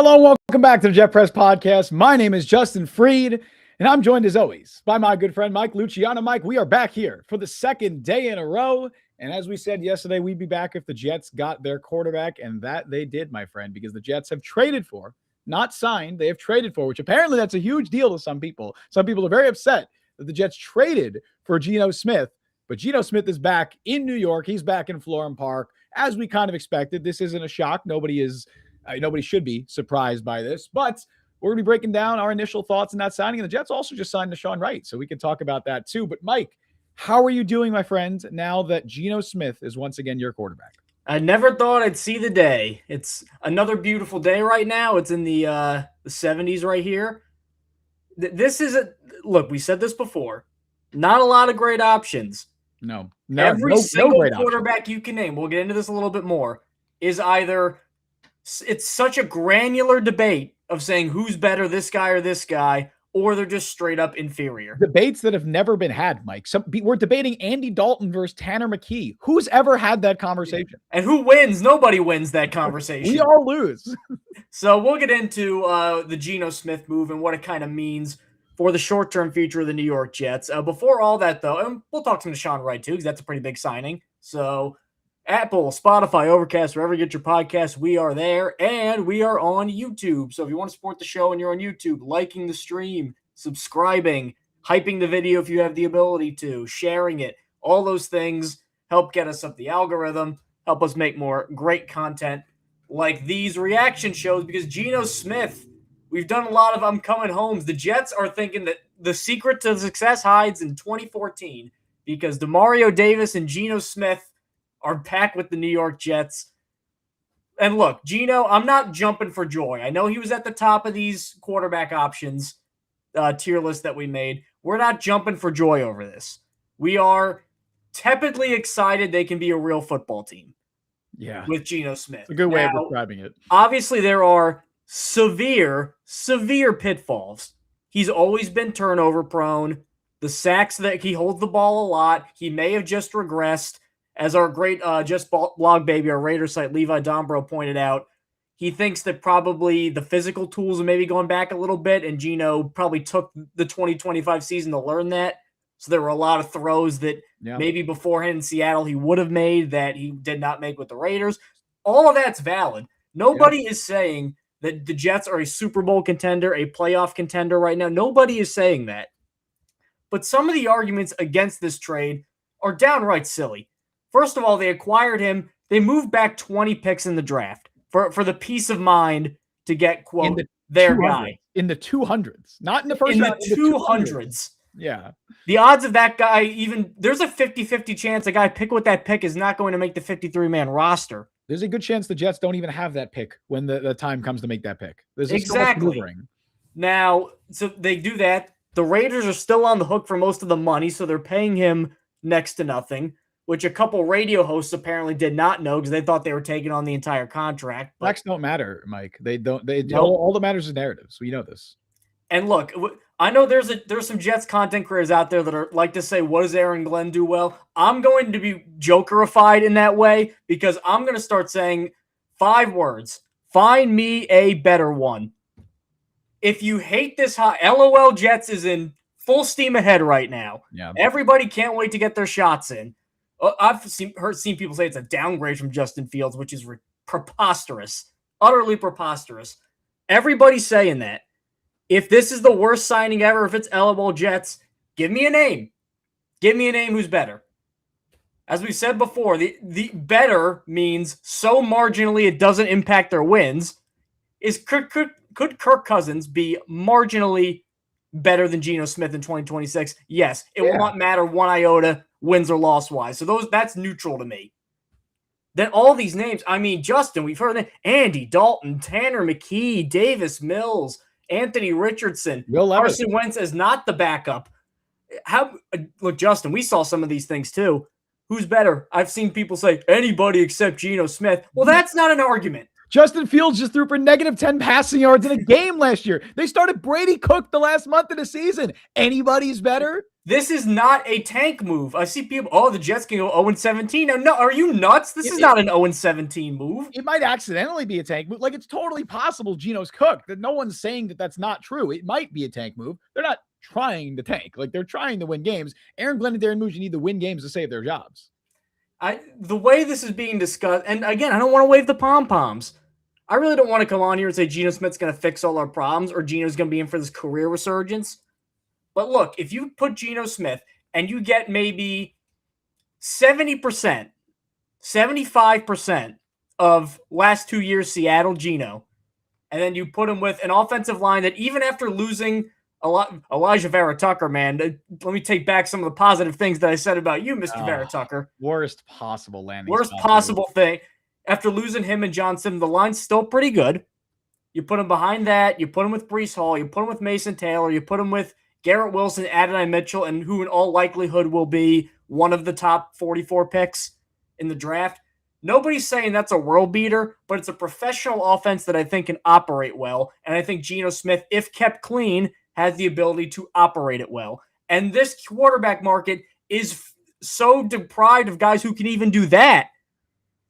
Hello and welcome back to the Jet Press Podcast. My name is Justin Fried, and I'm joined as always by my good friend Mike Luciano. Mike, we are back here for the second day in a row. And as we said yesterday, we'd be back if the Jets got their quarterback, and that they did, my friend, because the Jets have traded for, not signed, they have traded for, which apparently that's a huge deal to some people. Some people are very upset that the Jets traded for Geno Smith, but Geno Smith is back in New York. He's back in Florham Park, as we kind of expected. This isn't a shock. Nobody should be surprised by this, but we're going to be breaking down our initial thoughts on that signing. And the Jets also just signed Nahshon Wright, so we can talk about that too. But Mike, how are you doing, my friend, now that Geno Smith is once again your quarterback? I never thought I'd see the day. It's another beautiful day right now. It's in the 70s right here. This is look, we said this before. Not a lot of great options. No Every single great quarterback option you can name, we'll get into this a little bit more, is either it's such a granular debate of saying who's better, this guy or this guy, or they're just straight up inferior. Debates that have never been had, Mike. We're debating Andy Dalton versus Tanner McKee. Who's ever had that conversation? And who wins? Nobody wins that conversation. We all lose. So we'll get into the Geno Smith move and what it kind of means for the short-term future of the New York Jets. Before all that, though, and we'll talk to Nahshon Wright, too, because that's a pretty big signing. So Apple, Spotify, Overcast, wherever you get your podcasts, we are there, and we are on YouTube. So if you want to support the show and you're on YouTube, liking the stream, subscribing, hyping the video if you have the ability to, sharing it, all those things help get us up the algorithm, help us make more great content like these reaction shows, because Geno Smith, we've done a lot of I'm coming homes. The Jets are thinking that the secret to success hides in 2014 because DeMario Davis and Geno Smith are back with the New York Jets. And look, Geno, I'm not jumping for joy. I know he was at the top of these quarterback options tier list that we made. We're not jumping for joy over this. We are tepidly excited they can be a real football team. Yeah. With Geno Smith. It's a good way of describing it. Obviously, there are severe pitfalls. He's always been turnover prone. The sacks that he holds the ball a lot. He may have just regressed. As our great Just Blog Baby, our Raider site, Levi Dombro pointed out, he thinks that probably the physical tools have maybe gone back a little bit, and Geno probably took the 2025 season to learn that. So there were a lot of throws that maybe beforehand in Seattle he would have made that he did not make with the Raiders. All of that's valid. Nobody is saying that the Jets are a Super Bowl contender, a playoff contender right now. Nobody is saying that. But some of the arguments against this trade are downright silly. First of all, they acquired him. They moved back 20 picks in the draft for the peace of mind to get, quote, their guy. In the 200s. Not in the first round. In the 200s. Yeah. The odds of that guy there's a 50-50 chance a guy pick with that pick is not going to make the 53-man roster. There's a good chance the Jets don't even have that pick when the time comes to make that pick. There's exactly. So much maneuvering. Now, so they do that. The Raiders are still on the hook for most of the money, so they're paying him next to nothing, which a couple radio hosts apparently did not know because they thought they were taking on the entire contract. Facts don't matter, Mike. They don't. All that matters is narratives. We know this. And look, I know there's some Jets content creators out there that are like to say, what does Aaron Glenn do well? I'm going to be jokerified in that way because I'm going to start saying 5 words. Find me a better one. If you hate this LOL Jets is in full steam ahead right now. Yeah. Everybody can't wait to get their shots in. I've seen people say it's a downgrade from Justin Fields, which is preposterous, utterly preposterous. Everybody's saying that. If this is the worst signing ever, if it's LOL Jets, give me a name. Give me a name who's better. As we said before, the better means so marginally it doesn't impact their wins. Could Kirk Cousins be marginally better than Geno Smith in 2026? Yes. It will not matter one iota wins or loss-wise. So that's neutral to me. Then all these names, I mean, Justin, we've heard that. Andy Dalton, Tanner McKee, Davis Mills, Anthony Richardson, Carson Wentz is not the backup. Look, Justin, we saw some of these things too. Who's better? I've seen people say anybody except Geno Smith. Well, that's not an argument. Justin Fields just threw for -10 passing yards in a game last year. They started Brady Cook the last month of the season. Anybody's better? This is not a tank move. I see people, the Jets can go 0-17. No, are you nuts? This is not an 0-17 move. It might accidentally be a tank move. Like, it's totally possible Geno's cooked. That no one's saying that that's not true. It might be a tank move. They're not trying to tank. Like, they're trying to win games. Aaron Glenn and Darren Muji need to win games to save their jobs. The way this is being discussed, and again, I don't want to wave the pom-poms. I really don't want to come on here and say Geno Smith's going to fix all our problems or Geno's going to be in for this career resurgence. But look, if you put Geno Smith and you get maybe 70%, 75% of last 2 years Seattle Geno, and then you put him with an offensive line that even after losing Elijah Vera Tucker, man, let me take back some of the positive things that I said about you, Mr. Vera Tucker. Worst possible landing. Worst possible thing. After losing him and Johnson, the line's still pretty good. You put him behind that. You put him with Breece Hall. You put him with Mason Taylor. You put him with Garrett Wilson, Adonai Mitchell, and who in all likelihood will be one of the top 44 picks in the draft. Nobody's saying that's a world beater, but it's a professional offense that I think can operate well. And I think Geno Smith, if kept clean, has the ability to operate it well. And this quarterback market is so deprived of guys who can even do that.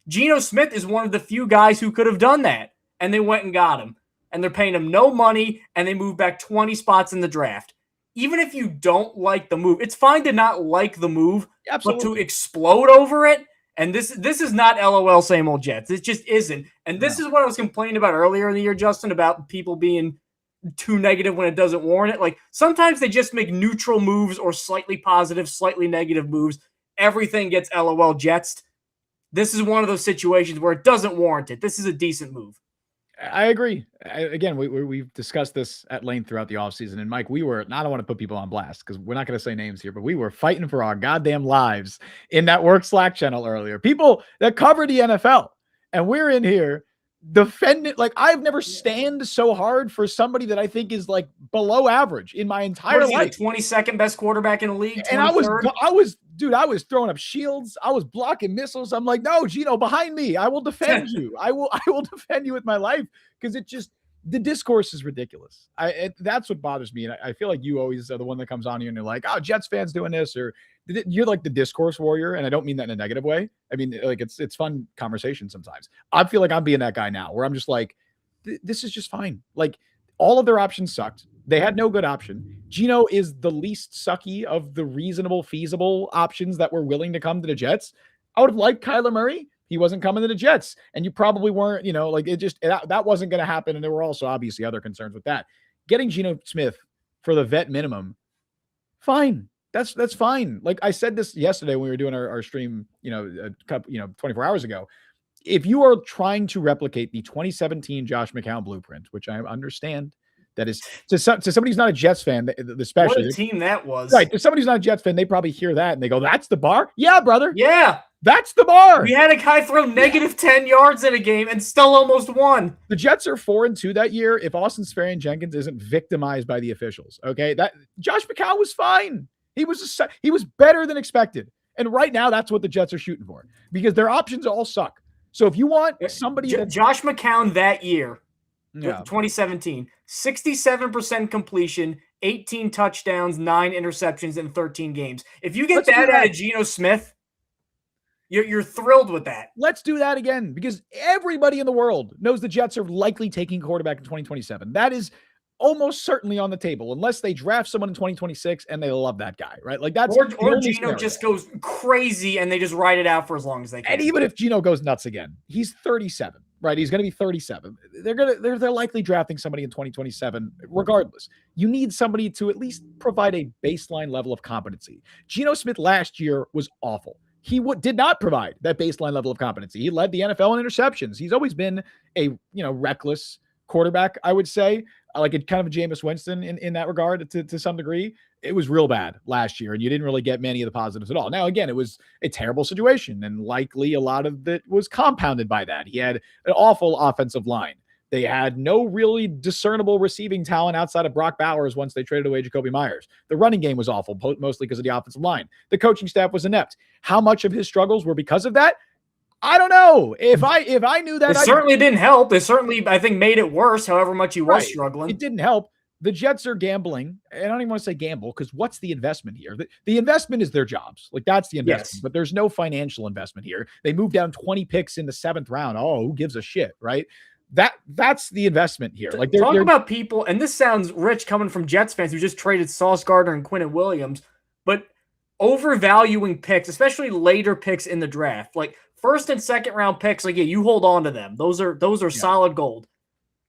Geno Smith is one of the few guys who could have done that, and they went and got him. And they're paying him no money, and they moved back 20 spots in the draft. Even if you don't like the move, it's fine to not like the move, Absolutely. but to explode over it, and this is not LOL same old Jets. It just isn't. And this is what I was complaining about earlier in the year, Justin, about people being too negative when it doesn't warrant it. Like, sometimes they just make neutral moves or slightly positive, slightly negative moves. Everything gets LOL Jets. This is one of those situations where it doesn't warrant it. This is a decent move. I agree. Again, we've discussed this at length throughout the offseason. And Mike, I don't want to put people on blast because we're not going to say names here, but we were fighting for our goddamn lives in that work Slack channel earlier. People that cover the NFL, and we're in here defending. Like, I've never stand so hard for somebody that I think is like below average in my entire life. 22nd best quarterback in the league. 23rd? And I was throwing up shields. I was blocking missiles. I'm like, no, Geno, behind me. I will defend you. I will defend you with my life, because the discourse is ridiculous. That's what bothers me. And I feel like you always are the one that comes on here and you're like, oh, Jets fans doing this, or you're like the discourse warrior. And I don't mean that in a negative way. I mean, like, it's fun conversation sometimes. I feel like I'm being that guy now where I'm just like, this is just fine. Like, all of their options sucked. They had no good option. Geno is the least sucky of the reasonable, feasible options that were willing to come to the Jets. I would have liked Kyler Murray. He wasn't coming to the Jets. And you probably weren't, like, that wasn't going to happen. And there were also obviously other concerns with that. Getting Geno Smith for the vet minimum, fine. That's fine. Like, I said this yesterday when we were doing our stream, 24 hours ago. If you are trying to replicate the 2017 Josh McCown blueprint, which I understand, that is to somebody who's not a Jets fan, especially what a team that was. Right. If somebody's not a Jets fan, they probably hear that and they go, that's the bar? Yeah, brother. Yeah. That's the bar. We had a guy throw negative 10 yards in a game and still almost won. The Jets are 4-2 that year if Austin Seferian-Jenkins isn't victimized by the officials. Okay. That Josh McCown was fine. He was better than expected. And right now, that's what the Jets are shooting for, because their options all suck. So if you want somebody Josh McCown that year, 2017, 67% completion, 18 touchdowns, 9 interceptions in 13 games. If you get that out of Geno Smith, you're thrilled with that. Let's do that again, because everybody in the world knows the Jets are likely taking quarterback in 2027. That is almost certainly on the table, unless they draft someone in 2026 and they love that guy, right? Like, that's or Geno just goes crazy and they just ride it out for as long as they can. And even if Geno goes nuts again, he's 37, right? He's going to be 37. They're likely drafting somebody in 2027 regardless. You need somebody to at least provide a baseline level of competency. Geno Smith last year was awful. He did not provide that baseline level of competency. He led the NFL in interceptions. He's always been a reckless quarterback, I would say, like a kind of a Jameis Winston in that regard to some degree. It was real bad last year, and you didn't really get many of the positives at all. Now, again, it was a terrible situation, and likely a lot of it was compounded by that. He had an awful offensive line. They had no really discernible receiving talent outside of Brock Bowers once they traded away Jacoby Myers. The running game was awful, mostly because of the offensive line. The coaching staff was inept. How much of his struggles were because of that? I don't know. If I knew that, it certainly didn't help. It certainly, I think, made it worse, however much he was struggling. It didn't help. The Jets are gambling. And I don't even want to say gamble because what's the investment here? The investment is their jobs. Like that's the investment, Yes. But there's no financial investment here. They moved down 20 picks in the 7th round. Oh, who gives a shit, right? That's the investment here. Like talk about people, and this sounds rich coming from Jets fans who just traded Sauce Gardner and Quinnen Williams, but overvaluing picks, especially later picks in the draft, like 1st and 2nd round picks. Like, yeah, you hold on to them. Those are solid gold.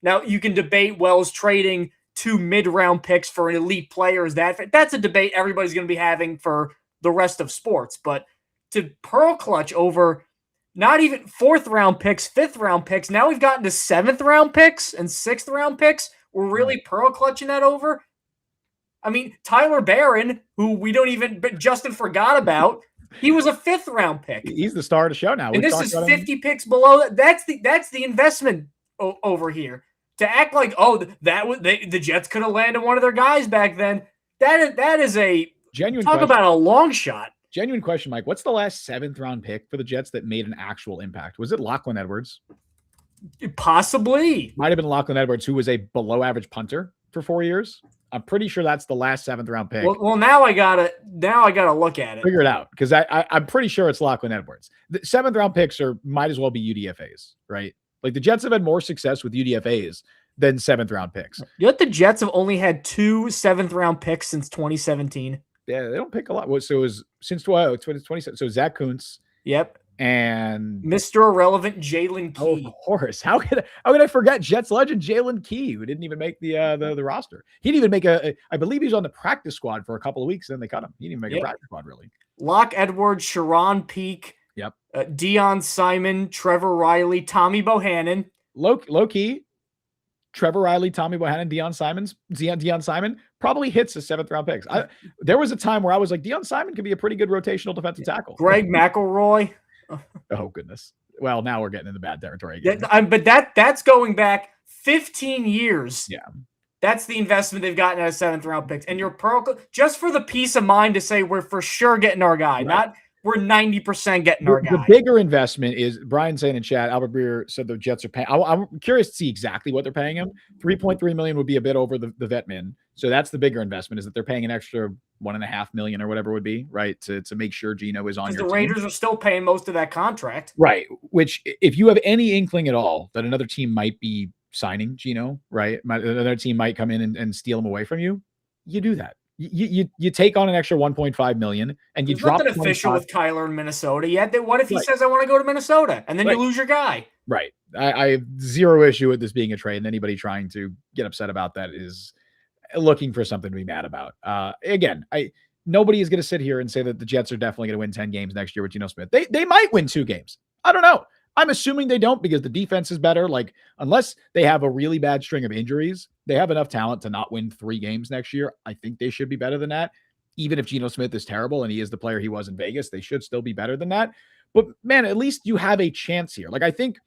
Now you can debate Wells trading 2 mid-round picks for an elite player. That's a debate everybody's going to be having for the rest of sports. But to pearl clutch over not even 4th round picks, 5th round picks, now we've gotten to 7th round picks and 6th round picks. We're really pearl clutching that over. I mean, Tyler Barron, who Justin forgot about, he was a 5th round pick. He's the star of the show now. And this is 50 picks below that. That's the investment over here. To act like, the Jets could have landed one of their guys back then. That is a genuine talk question. About a long shot. Genuine question, Mike. What's the last 7th round pick for the Jets that made an actual impact? Was it Lachlan Edwards? Possibly. Might have been Lachlan Edwards, who was a below average punter for 4 years. I'm pretty sure that's the last 7th round pick. Well, now I gotta look at it. Figure it out, because I'm pretty sure it's Lachlan Edwards. The 7th round picks might as well be UDFAs, right? Like the Jets have had more success with UDFAs than 7th round picks. You know what? The Jets have only had 2 7th round picks since 2017. Yeah, they don't pick a lot. So it was since 2020. So Zach Kuntz. Yep. And Mr. Irrelevant Jalen Key. Oh, of course. How could I forget Jets legend Jalen Key, who didn't even make the roster? He didn't even make I believe he was on the practice squad for a couple of weeks, and then they cut him. He didn't even make a practice squad, really. Locke Edwards, Sharon Peak. Yep. Deion Simon, Trevor Riley, Tommy Bohannon. Low key. Trevor Riley, Tommy Bohannon, Deion Simon probably hits the 7th round picks. There was a time where I was like, Deion Simon could be a pretty good rotational defensive tackle. Greg McElroy. Oh, goodness. Well, now we're getting into bad territory again. But that's going back 15 years. Yeah. That's the investment they've gotten out of 7th round picks. And you're just for the peace of mind to say we're for sure getting our guy, right. Not we're 90% getting our guy. The bigger investment is Brian saying in chat, Albert Breer said the Jets are paying. I'm curious to see exactly what they're paying him. $3.3 million would be a bit over the vet min. So that's the bigger investment, is that they're paying an extra $1.5 million or whatever it would be, right? To make sure Geno is on your team. The Raiders are still paying most of that contract. Right. Which, if you have any inkling at all that another team might be signing Geno, right? Another team might come in and steal him away from you. You do that. You take on an extra $1.5 million and you drop nothing official with Kyler in Minnesota yet. What if he says, I want to go to Minnesota, and then you lose your guy? Right. I have zero issue with this being a trade, and anybody trying to get upset about that is looking for something to be mad about. Again, nobody is going to sit here and say that the Jets are definitely going to win 10 games next year with Geno Smith. They might win 2 games. I don't know. I'm assuming they don't, because the defense is better. Like, unless they have a really bad string of injuries, they have enough talent to not win 3 games next year. I think they should be better than that. Even if Geno Smith is terrible and he is the player he was in Vegas, they should still be better than that. But man, at least you have a chance here. Like, I think,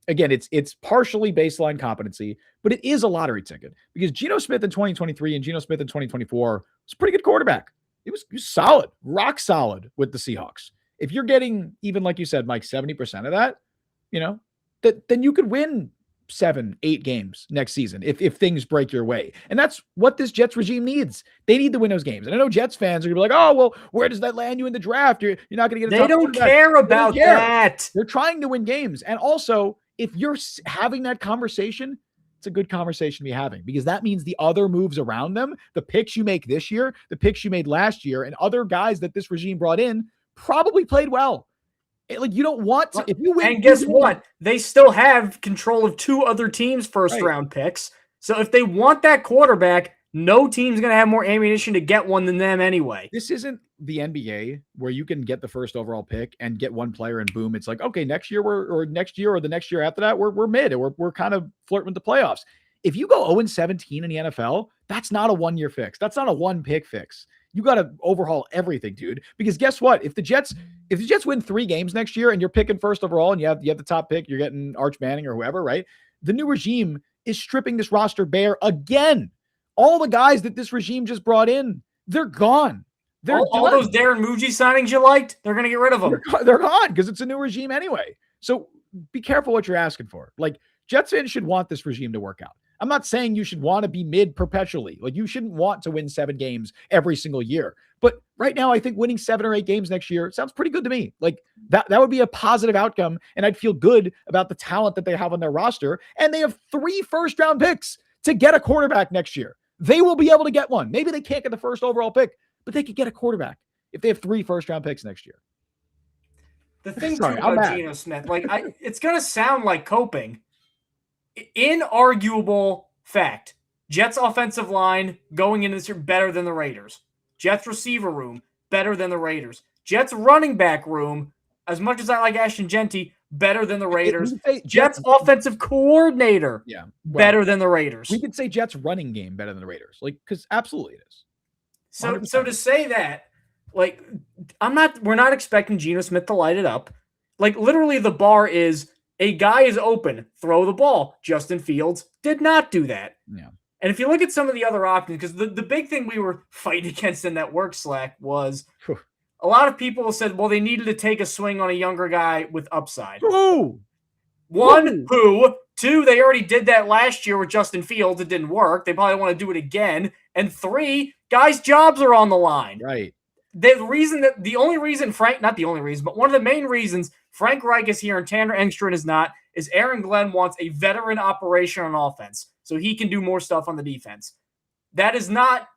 again, it's partially baseline competency, but it is a lottery ticket, because Geno Smith in 2023 and Geno Smith in 2024 was a pretty good quarterback. He was solid, rock solid with the Seahawks. If you're getting, even like you said, Mike, 70% of that, then you could win 7-8 games next season if things break your way. And that's what this Jets regime needs. They need to win those games. And I know Jets fans are going to be like, oh, well, where does that land you in the draft? You're not going to get a They don't care about that. They're trying to win games. And also, if you're having that conversation, it's a good conversation to be having, because that means the other moves around them, the picks you make this year, the picks you made last year, and other guys that this regime brought in probably played well. Like, you don't want to, if you win. And guess what? They still have control of 2 other teams' first round picks. So if they want that quarterback, no team's going to have more ammunition to get one than them anyway. This isn't the NBA where you can get the first overall pick and get one player and boom, it's like, okay, next year or the next year after that, we're mid, or we're kind of flirting with the playoffs. If you go 0-17 in the NFL, that's not a 1-year fix. That's not a 1-pick fix. You got to overhaul everything, dude. Because guess what? If the Jets win 3 games next year and you're picking first overall and you have the top pick, you're getting Arch Manning or whoever, right? The new regime is stripping this roster bare again. All the guys that this regime just brought in, they're gone. All those Darren Muji signings you liked, they're going to get rid of them. They're gone because it's a new regime anyway. So be careful what you're asking for. Like, Jets fans should want this regime to work out. I'm not saying you should want to be mid perpetually. Like, you shouldn't want to win 7 games every single year. But right now, I think winning 7 or 8 games next year sounds pretty good to me. Like, that would be a positive outcome. And I'd feel good about the talent that they have on their roster. And they have 3 first-round picks to get a quarterback next year. They will be able to get one. Maybe they can't get the first overall pick, but they could get a quarterback if they have 3 first-round picks next year. The thing too about Geno Smith, like it's going to sound like coping. Inarguable fact. Jets offensive line going into this year better than the Raiders. Jets receiver room better than the Raiders. Jets running back room, as much as I like Ashton Genty, better than the Raiders. Jets offensive coordinator better than the Raiders. We could say Jets running game better than the Raiders. Like, because absolutely it is. So to say that, like, we're not expecting Geno Smith to light it up. Like, literally the bar is a guy is open, throw the ball. Justin Fields did not do that. Yeah. And if you look at some of the other options, because the big thing we were fighting against in that work Slack was a lot of people said, well, they needed to take a swing on a younger guy with upside. Ooh. One, who? 2, they already did that last year with Justin Fields. It didn't work. They probably want to do it again. And 3, guys' jobs are on the line. Right. One of the main reasons Frank Reich is here and Tanner Engstrand is not, is Aaron Glenn wants a veteran operation on offense so he can do more stuff on the defense. That is not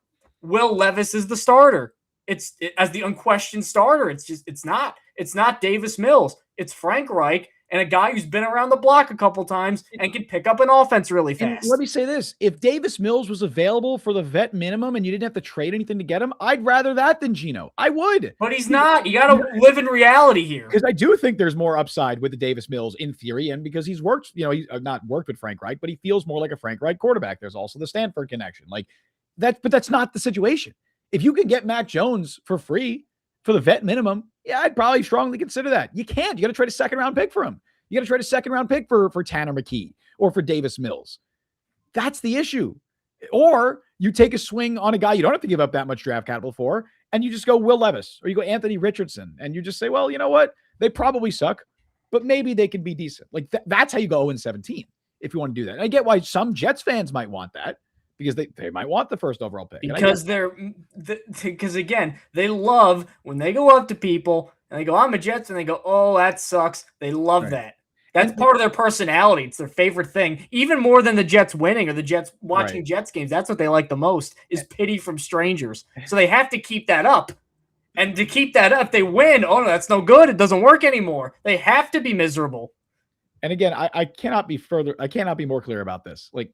Will Levis is the starter. As the unquestioned starter. It's not Davis Mills. It's Frank Reich and a guy who's been around the block a couple times and can pick up an offense really fast. And let me say this. If Davis Mills was available for the vet minimum and you didn't have to trade anything to get him, I'd rather that than Geno. I would. But he's not. You got to live in reality here. Because I do think there's more upside with the Davis Mills in theory, and because he's worked, he's not worked with Frank Reich, but he feels more like a Frank Reich quarterback. There's also the Stanford connection. Like that, but that's not the situation. If you could get Mac Jones for free for the vet minimum, yeah, I'd probably strongly consider that. You can't. You got to trade a 2nd-round pick for him. You got to trade a 2nd-round pick for Tanner McKee or for Davis Mills. That's the issue. Or you take a swing on a guy you don't have to give up that much draft capital for, and you just go Will Levis or you go Anthony Richardson, and you just say, well, you know what? They probably suck, but maybe they can be decent. Like that's how you go 0-17 if you want to do that. And I get why some Jets fans might want that because they might want the first overall pick. Because again, they love when they go up to people and they go, I'm a Jets, and they go, oh, that sucks. They love that. That's part of their personality. It's their favorite thing, even more than the Jets winning or the Jets watching Jets games. That's what they like the most is pity from strangers. So they have to keep that up. And to keep that up, they win. Oh, no, that's no good. It doesn't work anymore. They have to be miserable. And again, I cannot be more clear about this. Like,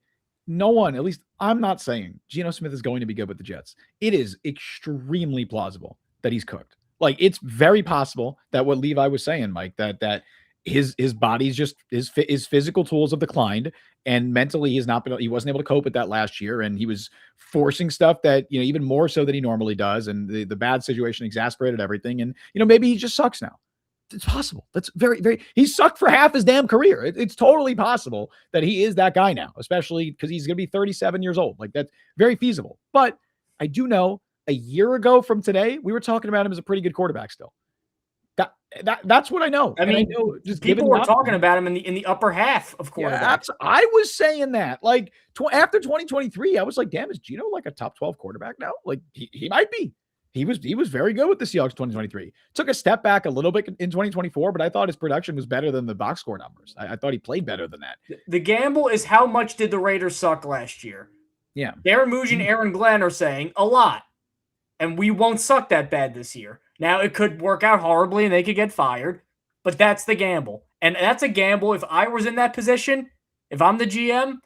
no one, at least I'm not saying Geno Smith is going to be good with the Jets. It is extremely plausible that he's cooked. Like, it's very possible that what Levi was saying, Mike, that his body's just his physical tools have declined, and mentally he wasn't able to cope with that last year, and he was forcing stuff that even more so than he normally does, and the bad situation exasperated everything, and maybe he just sucks now. It's possible. That's very, very. He sucked for half his damn career. It's totally possible that he is that guy now, especially because he's going to be 37 years old. Like, that's very feasible. But I do know a year ago from today, we were talking about him as a pretty good quarterback still. That's what I know. I mean, just people were talking about him in the upper half of quarterbacks. Yeah, I was saying that. Like, after 2023, I was like, damn, is Geno like a top 12 quarterback now? Like, he might be. He was very good with the Seahawks 2023. Took a step back a little bit in 2024, but I thought his production was better than the box score numbers. I thought he played better than that. The gamble is how much did the Raiders suck last year? Yeah. Darren Muji and Aaron Glenn are saying a lot, and we won't suck that bad this year. Now, it could work out horribly and they could get fired, but that's the gamble. And that's a gamble. If I was in that position, if I'm the GM,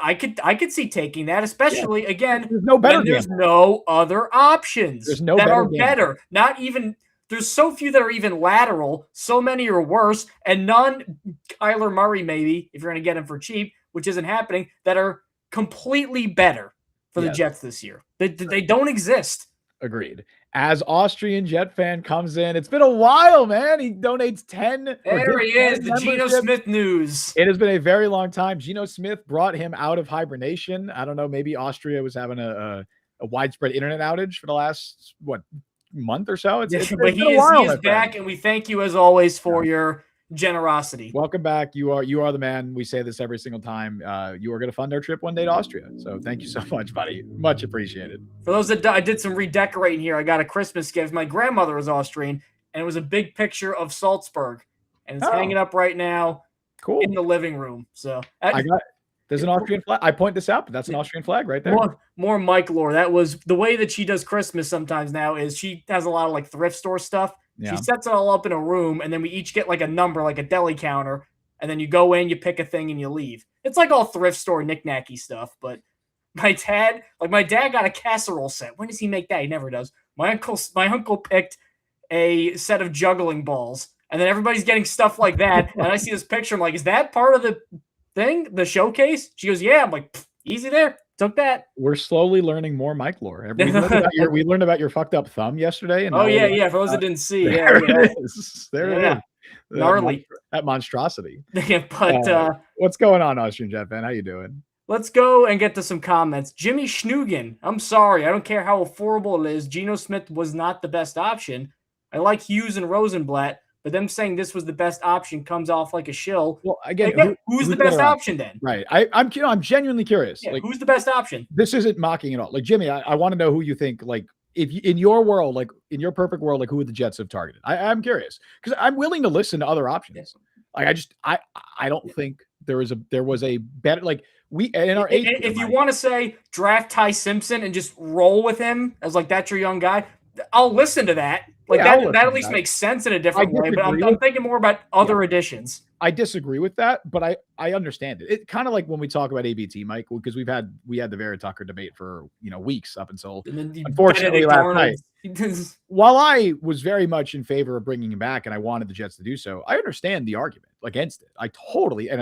I could see taking that, especially again, there's no other options that are better. Not even there's so few that are even lateral, so many are worse, and none, Kyler Murray maybe, if you're going to get him for cheap, which isn't happening, that are completely better for the Jets this year. They don't exist. Agreed. As Austrian Jet fan comes in, it's been a while, man. He donates 10. There he is, the Geno Smith news. It has been a very long time. Geno Smith brought him out of hibernation. I don't know. Maybe Austria was having a widespread internet outage for the last month or so. But he is back, and we thank you as always for your generosity. Welcome back. You are the man. We say this every single time. You are going to fund our trip one day to Austria. So thank you so much, buddy. Much appreciated. For those that I did some redecorating here, I got a Christmas gift. My grandmother was Austrian, and it was a big picture of Salzburg, and it's hanging up right now. Cool. In the living room. So there's an Austrian flag. I point this out, but that's an Austrian flag right there. More Mike lore. That was the way that she does Christmas sometimes now is she has a lot of like thrift store stuff. Yeah. She sets it all up in a room, and then we each get like a number, like a deli counter, and then you go in, you pick a thing, and you leave. It's like all thrift store knick-knacky stuff, but my dad got a casserole set. When does he make that? He never does. My uncle picked a set of juggling balls, and then everybody's getting stuff like that, and I see this picture, I'm like, is that part of the thing, the showcase? She goes, yeah. I'm like, easy there. Took that. We're slowly learning more Mike lore. We learned about your fucked up thumb yesterday. And for those that didn't see. There it is. Gnarly. That monstrosity. But what's going on, Austrian Jet fan? How you doing? Let's go and get to some comments. Jimmy Schnugen. I'm sorry. I don't care how affordable it is. Geno Smith was not the best option. I like Hughes and Rosenblatt, but them saying this was the best option comes off like a shill. Well, again, who's the best option then? Right. I'm genuinely curious. Yeah, who's the best option? This isn't mocking at all. Like, Jimmy, I want to know who you think, like, if you, in your world, like in your perfect world, like who would the Jets have targeted? I'm curious because I'm willing to listen to other options. Yeah. Like, I don't think there was a better, like, we in our if you want to say draft Ty Simpson and just roll with him as like that's your young guy, I'll listen to that. Like that at least makes sense in a different way. But I'm thinking more about other additions. I disagree with that, but I understand it. It kind of like when we talk about ABT, Mike, because we had the Vera Tucker debate for weeks up until unfortunately last night. While I was very much in favor of bringing him back and I wanted the Jets to do so, I understand the argument against it. I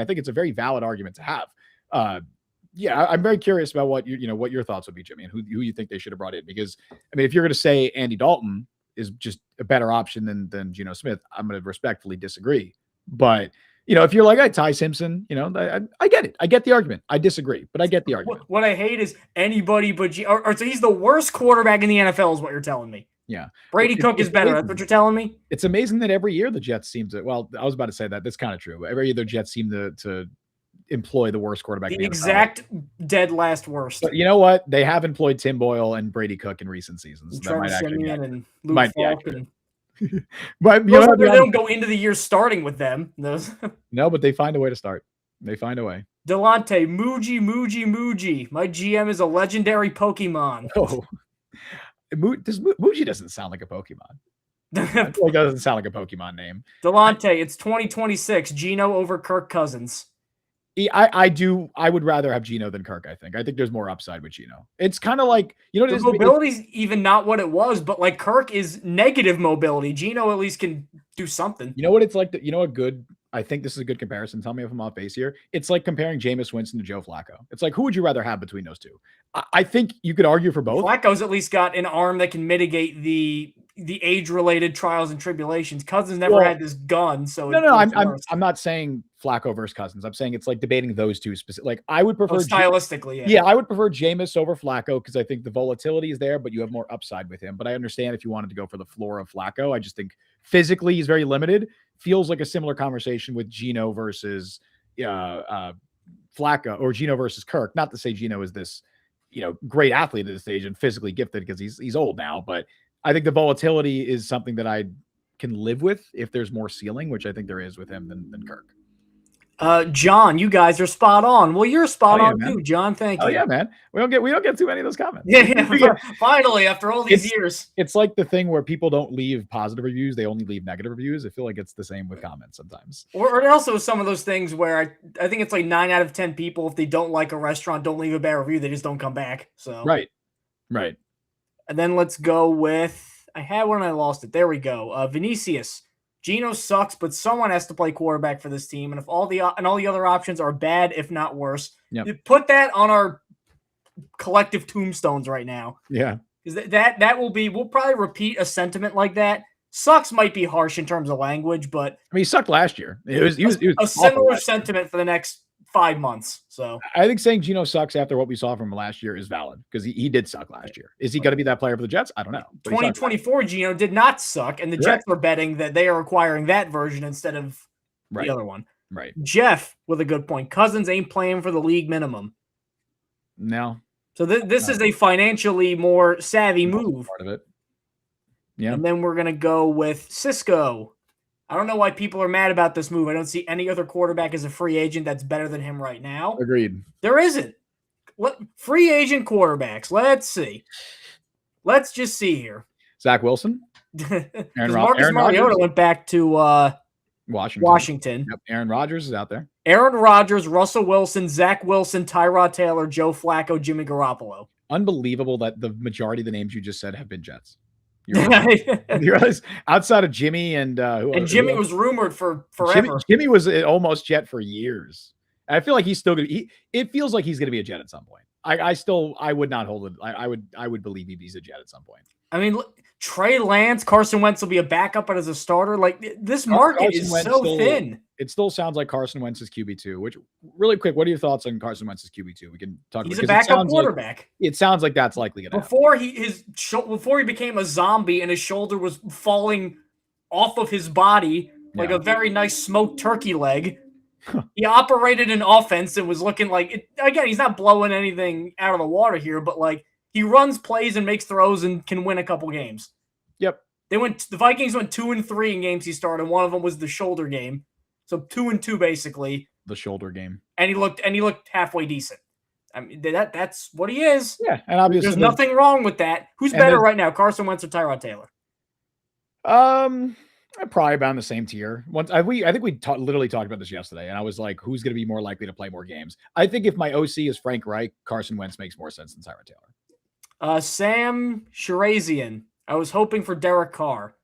think it's a very valid argument to have. I'm very curious about what your thoughts would be, Jimmy, and who you think they should have brought in. Because I mean, if you're going to say Andy Dalton is just a better option than Geno Smith, I'm going to respectfully disagree. But if you're like, Ty Simpson, I get it. I get the argument. I disagree, but I get the argument. What I hate is anybody but so he's the worst quarterback in the NFL is what you're telling me. Yeah. Brady Cook is better. That's what you're telling me? It's amazing that every year the Jets seem to, well, I was about to say that. That's kind of true. Every year the Jets seem to employ the worst quarterback. The exact dead last worst. But you know what? They have employed Tim Boyle and Brady Cook in recent seasons. And Trevor Siemian and Luke Falcon. But they don't go into the year starting with them. No, but they find a way to start. They find a way. Delonte, Muji. My GM is a legendary Pokemon. Oh, Muji doesn't sound like a Pokemon. It doesn't sound like a Pokemon name. Delonte, it's 2026. Geno over Kirk Cousins. I would rather have Geno than Kirk. I think there's more upside with Geno. It's kind of like, the mobility's even not what it was, but like Kirk is negative mobility. Geno at least can do something. You know what it's like? I think this is a good comparison. Tell me if I'm off base here. It's like comparing Jameis Winston to Joe Flacco. It's like, who would you rather have between those two? I think you could argue for both. Flacco's at least got an arm that can mitigate the age-related trials and tribulations. Cousins never had this gun, so no. I'm not saying Flacco versus Cousins. I'm saying it's like debating those two specific. Like I would prefer stylistically, yeah, I would prefer Jameis over Flacco because I think the volatility is there, but you have more upside with him. But I understand if you wanted to go for the floor of Flacco. I just think physically he's very limited. Feels like a similar conversation with Geno versus Flacco or Geno versus Kirk. Not to say Geno is this great athlete at this stage and physically gifted because he's old now, but I think the volatility is something that I can live with if there's more ceiling, which I think there is with him than Kirk. John, you guys are spot on. Well, you're spot on too, John. Thank you. Oh yeah, man. We don't get too many of those comments. Yeah. Finally, after all these years. It's like the thing where people don't leave positive reviews; they only leave negative reviews. I feel like it's the same with comments sometimes. Or also some of those things where I think it's like 9 out of 10 people, if they don't like a restaurant, don't leave a bad review. They just don't come back. So right. And then let's go with I had one and I lost it. There we go. Vinicius. Geno sucks, but someone has to play quarterback for this team. And if all the other options are bad, if not worse, you put that on our collective tombstones right now. Yeah. Because that will be, we'll probably repeat a sentiment like that. Sucks might be harsh in terms of language, but I mean, he sucked last year. He was a similar sentiment for the next 5 months. So I think saying Geno sucks after what we saw from him last year is valid because he did suck last year. Is he going to be that player for the Jets? I don't know. 2024 Geno did not suck, and the Jets are betting that they are acquiring that version instead of the other one. Right. Jeff with a good point. Cousins ain't playing for the league minimum. No. So this is a financially more savvy move. Part of it. Yeah. And then we're going to go with Cisco. I don't know why people are mad about this move. I don't see any other quarterback as a free agent that's better than him right now. Agreed. There isn't. Free agent quarterbacks. Let's see. Let's just see here. Zach Wilson. Marcus Mariota went back to Washington. Yep. Aaron Rodgers is out there. Aaron Rodgers, Russell Wilson, Zach Wilson, Tyrod Taylor, Joe Flacco, Jimmy Garoppolo. Unbelievable that the majority of the names you just said have been Jets. You realize outside of Jimmy and Jimmy was rumored for forever. Jimmy was almost Jet for years. I feel like he's still gonna. It feels like he's gonna be a Jet at some point. I would not hold it. I would believe he's a Jet at some point. I mean, Trey Lance, Carson Wentz will be a backup, but as a starter, like this market is so thin. It still sounds like Carson Wentz is QB2. Which, really quick, what are your thoughts on Carson Wentz is QB2? We can talk. He's a backup quarterback. It sounds like that's likely going to happen. Before he became a zombie and his shoulder was falling off of his body like a very nice smoked turkey leg. He operated an offense and was looking like it. Again, he's not blowing anything out of the water here, but like he runs plays and makes throws and can win a couple games. Yep. The Vikings went 2-3 in games he started. One of them was the shoulder game. So 2-2 basically. The shoulder game. And he looked halfway decent. I mean that's what he is. Yeah, and obviously there's nothing wrong with that. Who's better right now, Carson Wentz or Tyrod Taylor? Probably about in the same tier. I think we literally talked about this yesterday, and I was like, who's going to be more likely to play more games? I think if my OC is Frank Reich, Carson Wentz makes more sense than Tyrod Taylor. Sam Shirazian. I was hoping for Derek Carr.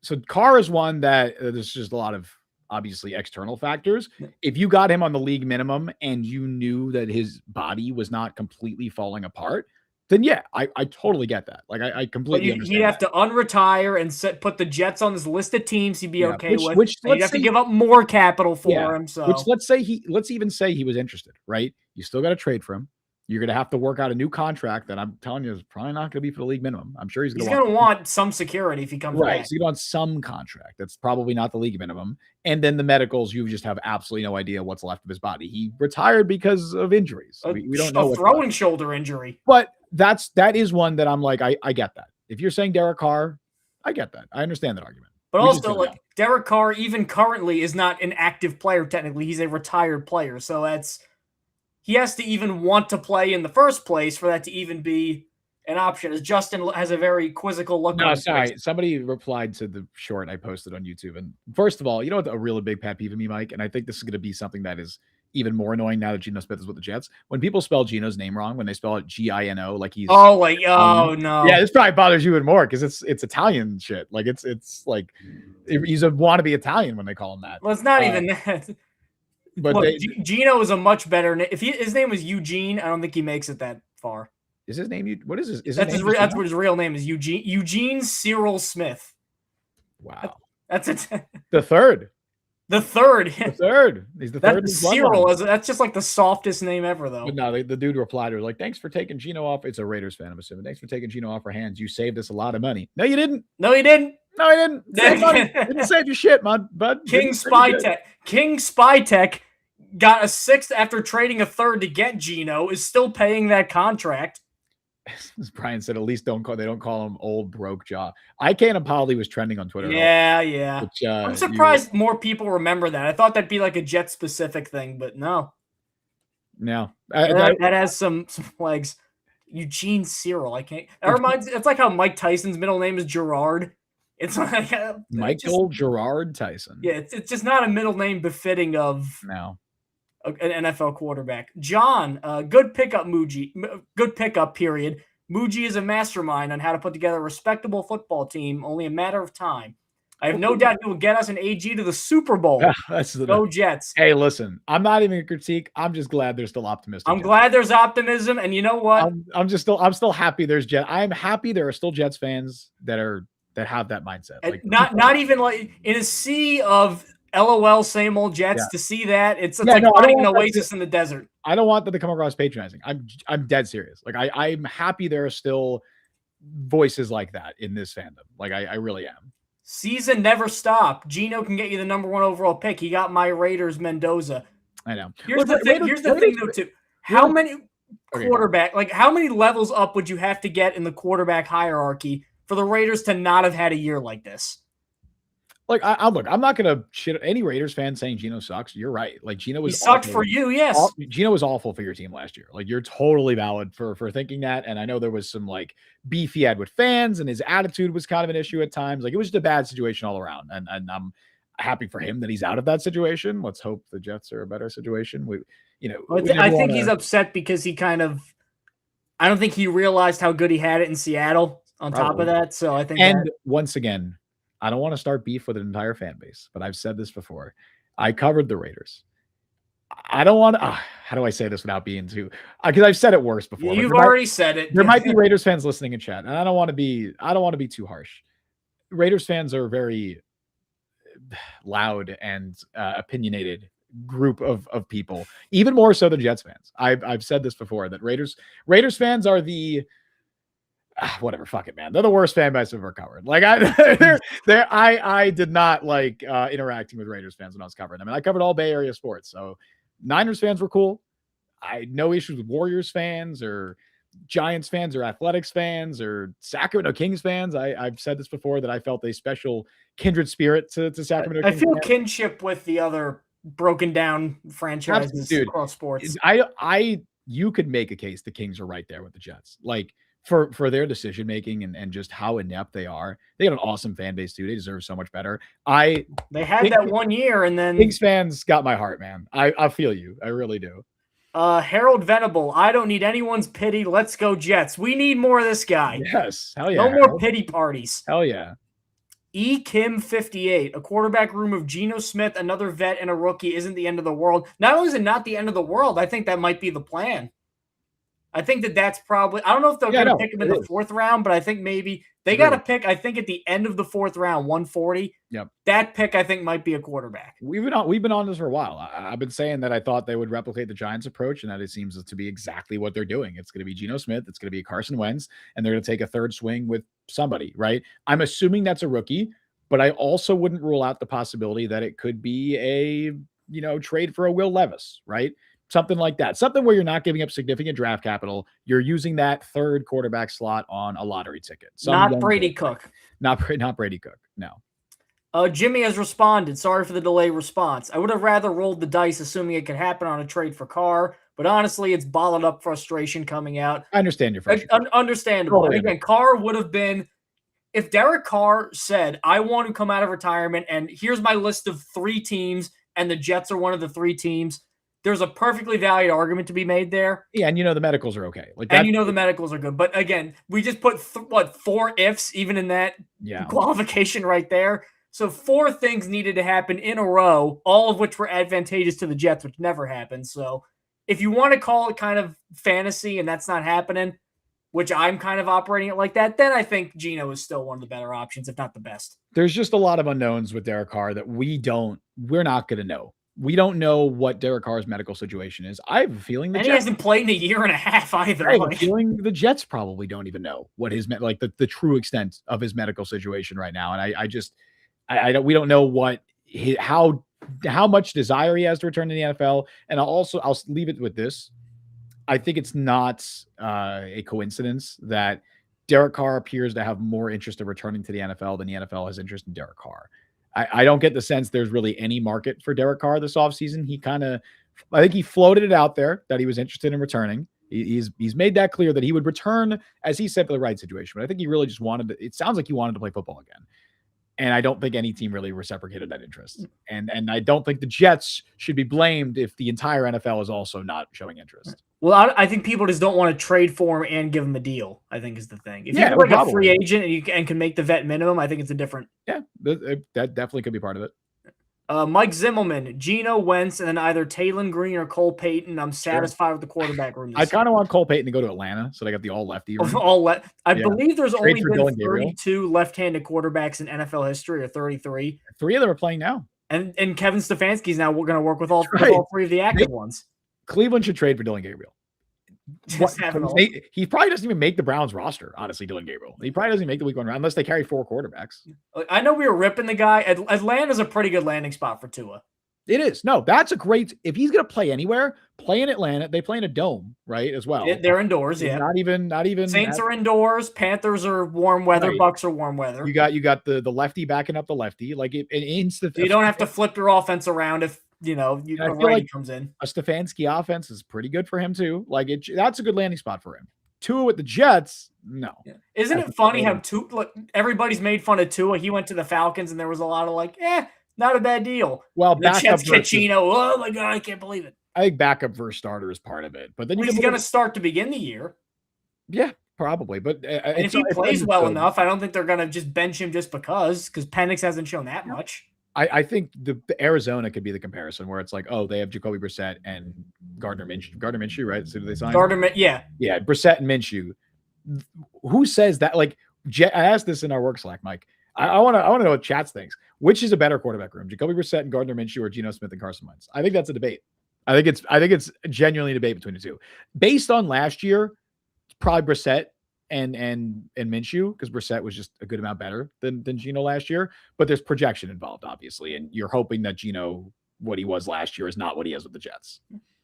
So Carr is one that there's just a lot of obviously external factors. If you got him on the league minimum and you knew that his body was not completely falling apart, then yeah, I totally get that. Like I completely understand. He'd have to unretire and put the Jets on this list of teams he'd be okay with. Which you'd have to give up more capital for him. So let's even say he was interested, right? You still got to trade for him. You're going to have to work out a new contract that I'm telling you is probably not going to be for the league minimum. I'm sure he's going to want some security if he comes back. So he's going to want some contract. That's probably not the league minimum. And then the medicals, you just have absolutely no idea what's left of his body. He retired because of injuries. We don't know. A throwing shoulder injury. But that is one that I'm like, I get that. If you're saying Derek Carr, I get that. I understand that argument. But also, like, Derek Carr, even currently, is not an active player technically. He's a retired player. So he has to even want to play in the first place for that to even be an option. As Justin has a very quizzical look. No, sorry. Somebody replied to the short I posted on YouTube. And first of all, you know what a really big pet peeve of me, Mike? And I think this is going to be something that is even more annoying now that Geno Smith is with the Jets. When people spell Geno's name wrong, when they spell it Gino, like he's no. Yeah, this probably bothers you even more because it's Italian shit. Like it's like he's a wannabe Italian when they call him that. Well, it's not even that. But look, Geno is a much better name. If his name was Eugene, I don't think he makes it that far. Is his name? What is his? That's what his real name is. Eugene Cyril Smith. Wow, that's it. The third. The third. He's the third. Cyril. That's just like the softest name ever, though. But no, the dude replied to her like, "Thanks for taking Geno off." It's a Raiders fan, I'm assuming. Thanks for taking Geno off our hands. You saved us a lot of money. No, you didn't. No, you didn't. No, he didn't. Didn't save your shit, man. Bud. King Spytech got a sixth after trading a third to get Geno. Is still paying that contract. As Brian said, at least they don't call him old broke jaw. I Can't Apology was trending on Twitter. Yeah. Which, I'm surprised more people remember that. I thought that'd be like a Jet specific thing, but no. No, that has some legs. Eugene Cyril. I can't. That reminds. It's like how Mike Tyson's middle name is Gerard. It's like Michael Gerard Tyson. Yeah, it's just not a middle name befitting of an NFL quarterback. John, good pickup, Muji. Good pickup, period. Muji is a mastermind on how to put together a respectable football team. Only a matter of time. I have no doubt he will get us an AG to the Super Bowl. Go Jets. Hey, listen, I'm not even a critique. I'm just glad they're still optimistic. I'm glad there's optimism, and you know what? I'm still happy there's Jets. I'm happy there are still Jets fans that have that mindset. Like not even like in a sea of LOL, same old Jets. Yeah. To see that, it's Yeah, like no, finding an oasis in the desert. I don't want that to come across patronizing. I'm dead serious. Like I'm happy there are still voices like that in this fandom. Like I really am. Season never stop. Geno can get you the number 1 overall pick. He got my Raiders Mendoza. I know. Here's the thing. Here's the thing, though, too. How many quarterback, like how many levels up would you have to get in the quarterback hierarchy for the Raiders to not have had a year like this? Like I look, I'm not gonna shit any Raiders fan saying Geno sucks. You're right. Like Geno was sucked for you, yes. Geno was awful for your team last year. Like you're totally valid for thinking that. And I know there was some like beef he had with fans, and his attitude was kind of an issue at times. Like it was just a bad situation all around. And I'm happy for him that he's out of that situation. Let's hope the Jets are a better situation. I think he's upset because he I don't think he realized how good he had it in Seattle on top of that. So I think once again, I don't want to start beef with an entire fan base, but I've said this before. I covered the Raiders. I don't want to, how do I say this without being too, because I've said it worse before. You've already said it. There might be Raiders fans listening in chat, and I don't want to be too harsh. Raiders fans are very loud and opinionated group of people, even more so than Jets fans. I've said this before, that Raiders fans are the whatever, fuck it, man. They're the worst fan base I've ever covered. Like I did not like interacting with Raiders fans when I was covering them. I mean, I covered all Bay Area sports. So Niners fans were cool. I had no issues with Warriors fans or Giants fans or Athletics fans or Sacramento Kings fans. I've said this before, that I felt a special kindred spirit to Sacramento Kings. I feel kinship with the other broken down franchises across sports. You could make a case the Kings are right there with the Jets. Like, for their decision making and just how inept they are. They got an awesome fan base too. They deserve so much better. They had that 1 year, and then Kings fans got my heart, man. I feel you. I really do. Harold Venable, I don't need anyone's pity. Let's go Jets. We need more of this guy. Yes, hell yeah. No more pity parties. Hell yeah. E. Kim 58, a quarterback room of Geno Smith, another vet, and a rookie isn't the end of the world. Not only is it not the end of the world, I think that might be the plan. I think that's probably, I don't know if they're going to pick him in the 4th round, but I think maybe they got to pick, I think at the end of the 4th round, 140. Yep. That pick, I think, might be a quarterback. We've been on this for a while. I've been saying that I thought they would replicate the Giants approach, and that it seems to be exactly what they're doing. It's going to be Geno Smith. It's going to be Carson Wentz, and they're going to take a third swing with somebody, right? I'm assuming that's a rookie, but I also wouldn't rule out the possibility that it could be a, trade for a Will Levis, right? Something like that. Something where you're not giving up significant draft capital. You're using that third quarterback slot on a lottery ticket. Not Brady Cook. Not Brady Cook. No. Jimmy has responded. Sorry for the delay response. I would have rather rolled the dice assuming it could happen on a trade for Carr, but honestly, it's bottled up frustration coming out. I understand your frustration. Understandable. Totally. Again, Carr would have been, if Derek Carr said, I want to come out of retirement and here's my list of 3 teams and the Jets are one of the 3 teams, there's a perfectly valid argument to be made there. Yeah, and the medicals are okay. Like, and the medicals are good. But again, we just put 4 ifs even in that qualification right there. So 4 things needed to happen in a row, all of which were advantageous to the Jets, which never happened. So if you want to call it kind of fantasy and that's not happening, which I'm kind of operating it like that, then I think Geno is still one of the better options, if not the best. There's just a lot of unknowns with Derek Carr that we're not going to know. We don't know what Derek Carr's medical situation is. I have a feeling he hasn't played in a year and a half either. I have a feeling the Jets probably don't even know what his the true extent of his medical situation right now. And we don't know how much desire he has to return to the NFL. And I'll leave it with this. I think it's not a coincidence that Derek Carr appears to have more interest in returning to the NFL than the NFL has interest in Derek Carr. I don't get the sense there's really any market for Derek Carr this offseason. I think he floated it out there that he was interested in returning. He's made that clear that he would return, as he said, for the right situation. But I think he really just it sounds like he wanted to play football again. And I don't think any team really reciprocated that interest. And I don't think the Jets should be blamed if the entire NFL is also not showing interest. Well, I think people just don't want to trade for him and give him a deal, I think is the thing. If you're a free agent and can make the vet minimum, I think it's a different. Yeah, that definitely could be part of it. Mike Zimmelman, Geno Wentz, and then either Taylon Green or Cole Payton. I'm satisfied with the quarterback room. I kind of want Cole Payton to go to Atlanta, so they got the all-lefty room. I believe there's only been 32 left-handed quarterbacks in NFL history, or 33. 3 of them are playing now. And Kevin Stefanski's now going to work with all three of the active ones. Cleveland should trade for Dillon Gabriel. He probably doesn't even make the Browns roster, honestly, Dillon Gabriel. He probably doesn't make the week 1 round unless they carry 4 quarterbacks. I know we were ripping the guy. Atlanta's a pretty good landing spot for Tua. It is. No, that's a great – if he's going to play anywhere, play in Atlanta. They play in a dome, right, as well. They're indoors, yeah. Not even Saints are indoors. Panthers are warm weather. Right. Bucks are warm weather. You got the lefty backing up the lefty. Like, you don't have to flip your offense around if – Righty comes in. A Stefanski offense is pretty good for him too. Like that's a good landing spot for him. Tua with the Jets, no. Yeah. Isn't it funny how everybody's made fun of Tua? He went to the Falcons and there was a lot of not a bad deal. Well, the Jets get Geno. Oh my God, I can't believe it. I think backup versus starter is part of it, but then he's going to start to begin the year. Yeah, probably. But if he plays well enough, I don't think they're going to just bench him just because Penix hasn't shown that much. I think the Arizona could be the comparison where it's like, oh, they have Jacoby Brissett and Gardner Minshew, right? So do they sign yeah, Brissett and Minshew. Who says that? Like, I asked this in our work Slack, Mike. I want to know what Chats thinks. Which is a better quarterback room, Jacoby Brissett and Gardner Minshew, or Geno Smith and Carson Wentz? I think that's a debate. I think it's genuinely a debate between the two. Based on last year, probably Brissett and Minshew, because Brissett was just a good amount better than Geno last year. But there's projection involved, obviously, and you're hoping that Geno, what he was last year, is not what he is with the Jets.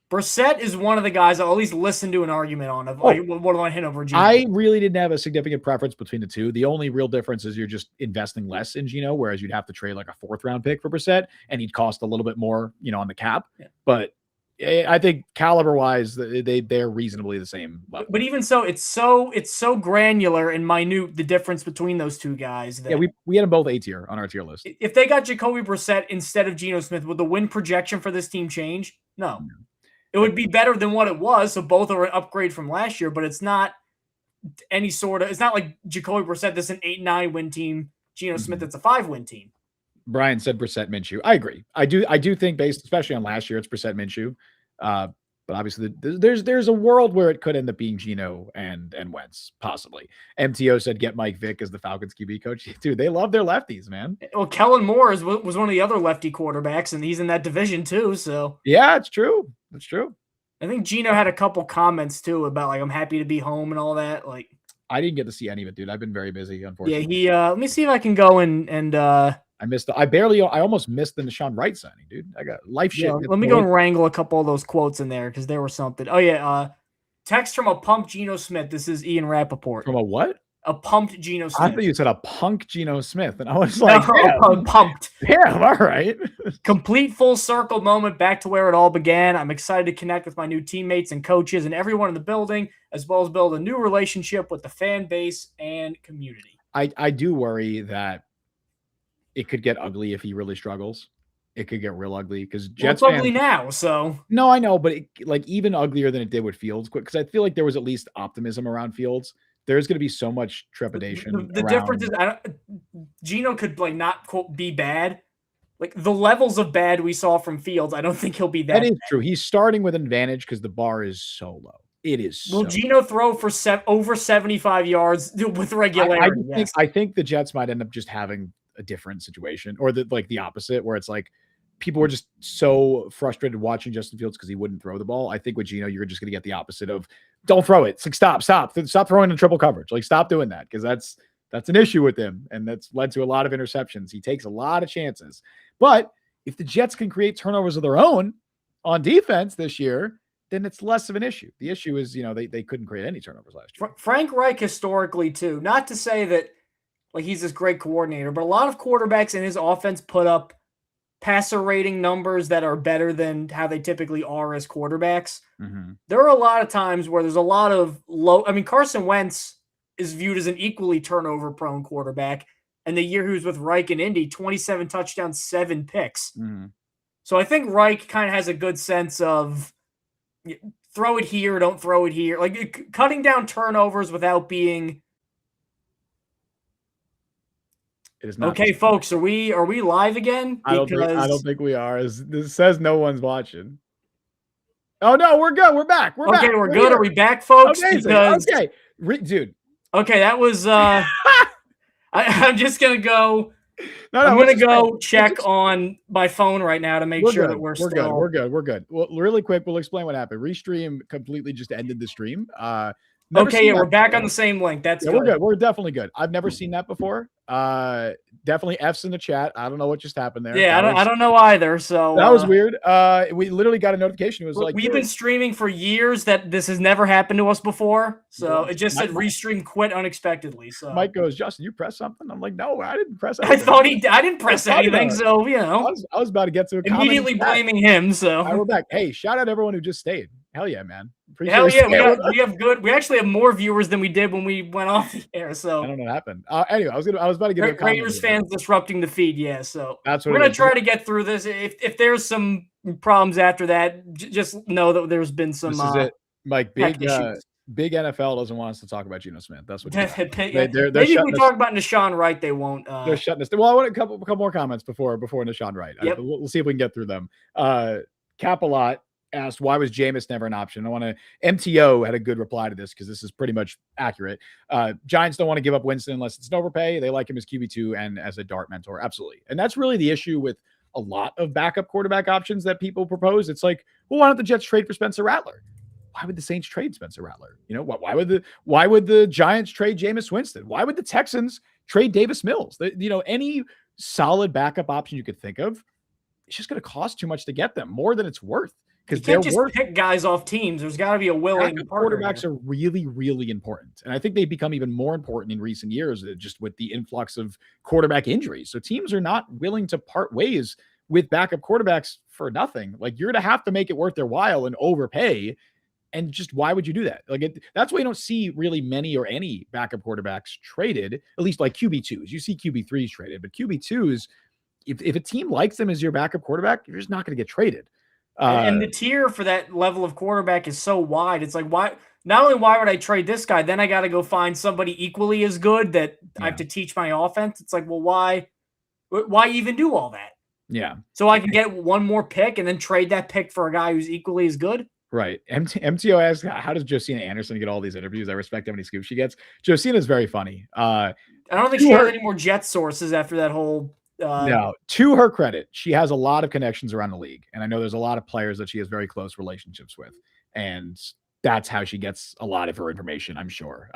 Brissett is one of the guys I'll at least listen to an argument on of what do I hit over Geno. I really didn't have a significant preference between the two. The only real difference is you're just investing less in Geno, whereas you'd have to trade like a 4th round pick for Brissett, and he'd cost a little bit more, on the cap. Yeah. But I think caliber-wise, they're reasonably the same level. But even so, it's so granular and minute, the difference between those two guys. That we had them both A tier on our tier list. If they got Jacoby Brissett instead of Geno Smith, would the win projection for this team change? No. It would be better than what it was, so both are an upgrade from last year, but it's not it's not like Jacoby Brissett, that's an 8-9 win team, Geno Smith, that's a 5-win team. Brian said Brissett Minshew. I agree. I do think based, especially on last year, it's Brissett Minshew. But obviously there's a world where it could end up being Geno and Wentz, possibly. MTO said get Mike Vick as the Falcons QB coach. Dude, they love their lefties, man. Well, Kellen Moore was one of the other lefty quarterbacks, and he's in that division too. So yeah, it's true. It's true. I think Geno had a couple comments too about like I'm happy to be home and all that. Like I didn't get to see any of it, dude. I've been very busy, unfortunately. Yeah, let me see if I can go and I almost missed the Nahshon Wright signing, dude. I got life shit. Let me go and wrangle a couple of those quotes in there because there was something. Oh yeah, text from a pumped Geno Smith. This is Ian Rappaport. From a what? A pumped Geno Smith. I thought you said a punk Geno Smith, and I was like, pumped. Damn, all right. Complete full circle moment back to where it all began. I'm excited to connect with my new teammates and coaches and everyone in the building, as well as build a new relationship with the fan base and community. I do worry that it could get ugly if he really struggles. It could get real ugly because Jets it's ugly now. So no, I know, but even uglier than it did with Fields, because I feel like there was at least optimism around Fields. There's going to be so much trepidation. The difference is, Geno could not quote be bad. Like the levels of bad we saw from Fields, I don't think he'll be that. That is true. He's starting with an advantage because the bar is so low. It is. Will Geno throw for over 75 yards with regularity? I think the Jets might end up just having a different situation, or the opposite, where it's like people were just so frustrated watching Justin Fields because he wouldn't throw the ball. I think with Geno, you're just going to get the opposite of don't throw it. It's like stop throwing in triple coverage. Like stop doing that because that's an issue with him, and that's led to a lot of interceptions. He takes a lot of chances. But if the Jets can create turnovers of their own on defense this year, then it's less of an issue. The issue is, they couldn't create any turnovers last year. Frank Reich historically too, not to say that he's this great coordinator, but a lot of quarterbacks in his offense put up passer rating numbers that are better than how they typically are as quarterbacks. Mm-hmm. There are a lot of times where there's a lot of Carson Wentz is viewed as an equally turnover-prone quarterback, and the year he was with Reich in Indy, 27 touchdowns, 7 picks. Mm-hmm. So I think Reich kind of has a good sense of throw it here, don't throw it here. Like cutting down turnovers without being... It is not okay, folks, are we live again? I don't think we are. This says no one's watching. Oh no, we're good. We're back. We're back. Okay, we're good. Here. Are we back, folks? Amazing. Okay, dude. Okay, that was. I'm just gonna go. I'm going to go check on my phone right now to make sure that we're still. We're good. Well, really quick, we'll explain what happened. Restream completely just ended the stream. Okay, yeah, we're back on the same link. That's good. We're good. We're definitely good. I've never seen that before. Definitely F's in the chat. I don't know what just happened there. Yeah, I don't know either. So that was weird. We literally got a notification. It was like we've been streaming for years. That this has never happened to us before. So it just said restream quit unexpectedly. So Mike goes, Justin, you pressed something? I'm like, no, I didn't press anything. I didn't press anything. So I was about to get to a immediately blaming him. So we're back. Hey, shout out everyone who just stayed. Hell yeah, man. Hell yeah, we have good. We actually have more viewers than we did when we went off the air. So I don't know what happened. Anyway, I was about to get Raiders fans disrupting the feed. Yeah, so that's what we're gonna try to get through this. If there's some problems after that, just know that there's been some. This is it, Mike. Big NFL doesn't want us to talk about Geno Smith. That's what. Maybe if we talk about Nahshon Wright, they won't. They're shutting us. Well, I want a couple more comments before Nahshon Wright. Yep. We'll see if we can get through them. Capalot asked, why was Jameis never an option? MTO had a good reply to this because this is pretty much accurate. Giants don't want to give up Winston unless it's an overpay. They like him as QB2 and as a dart mentor. Absolutely. And that's really the issue with a lot of backup quarterback options that people propose. It's like, well, why don't the Jets trade for Spencer Rattler? Why would the Saints trade Spencer Rattler? Why would the Giants trade Jameis Winston? Why would the Texans trade Davis Mills? Any solid backup option you could think of, it's just going to cost too much to get them, more than it's worth. Because you can't just pick guys off teams. There's got to be a willing quarterbacks are really, really important. And I think they've become even more important in recent years, just with the influx of quarterback injuries. So teams are not willing to part ways with backup quarterbacks for nothing. Like, you're going to have to make it worth their while and overpay. And just why would you do that? That's why you don't see really many or any backup quarterbacks traded, at least like QB2s. You see QB3s traded, but QB2s, if a team likes them as your backup quarterback, you're just not going to get traded. And the tier for that level of quarterback is so wide. It's like, why? Not only why would I trade this guy, then I got to go find somebody equally as good that I have to teach my offense. It's like, well, why even do all that? Yeah. So I can get one more pick and then trade that pick for a guy who's equally as good. Right. MTO asks, how does Josina Anderson get all these interviews? I respect how many scoops she gets. Josina is very funny. I don't think she has any more Jet sources after that whole. No, to her credit, she has a lot of connections around the league. And I know there's a lot of players that she has very close relationships with. And that's how she gets a lot of her information, I'm sure.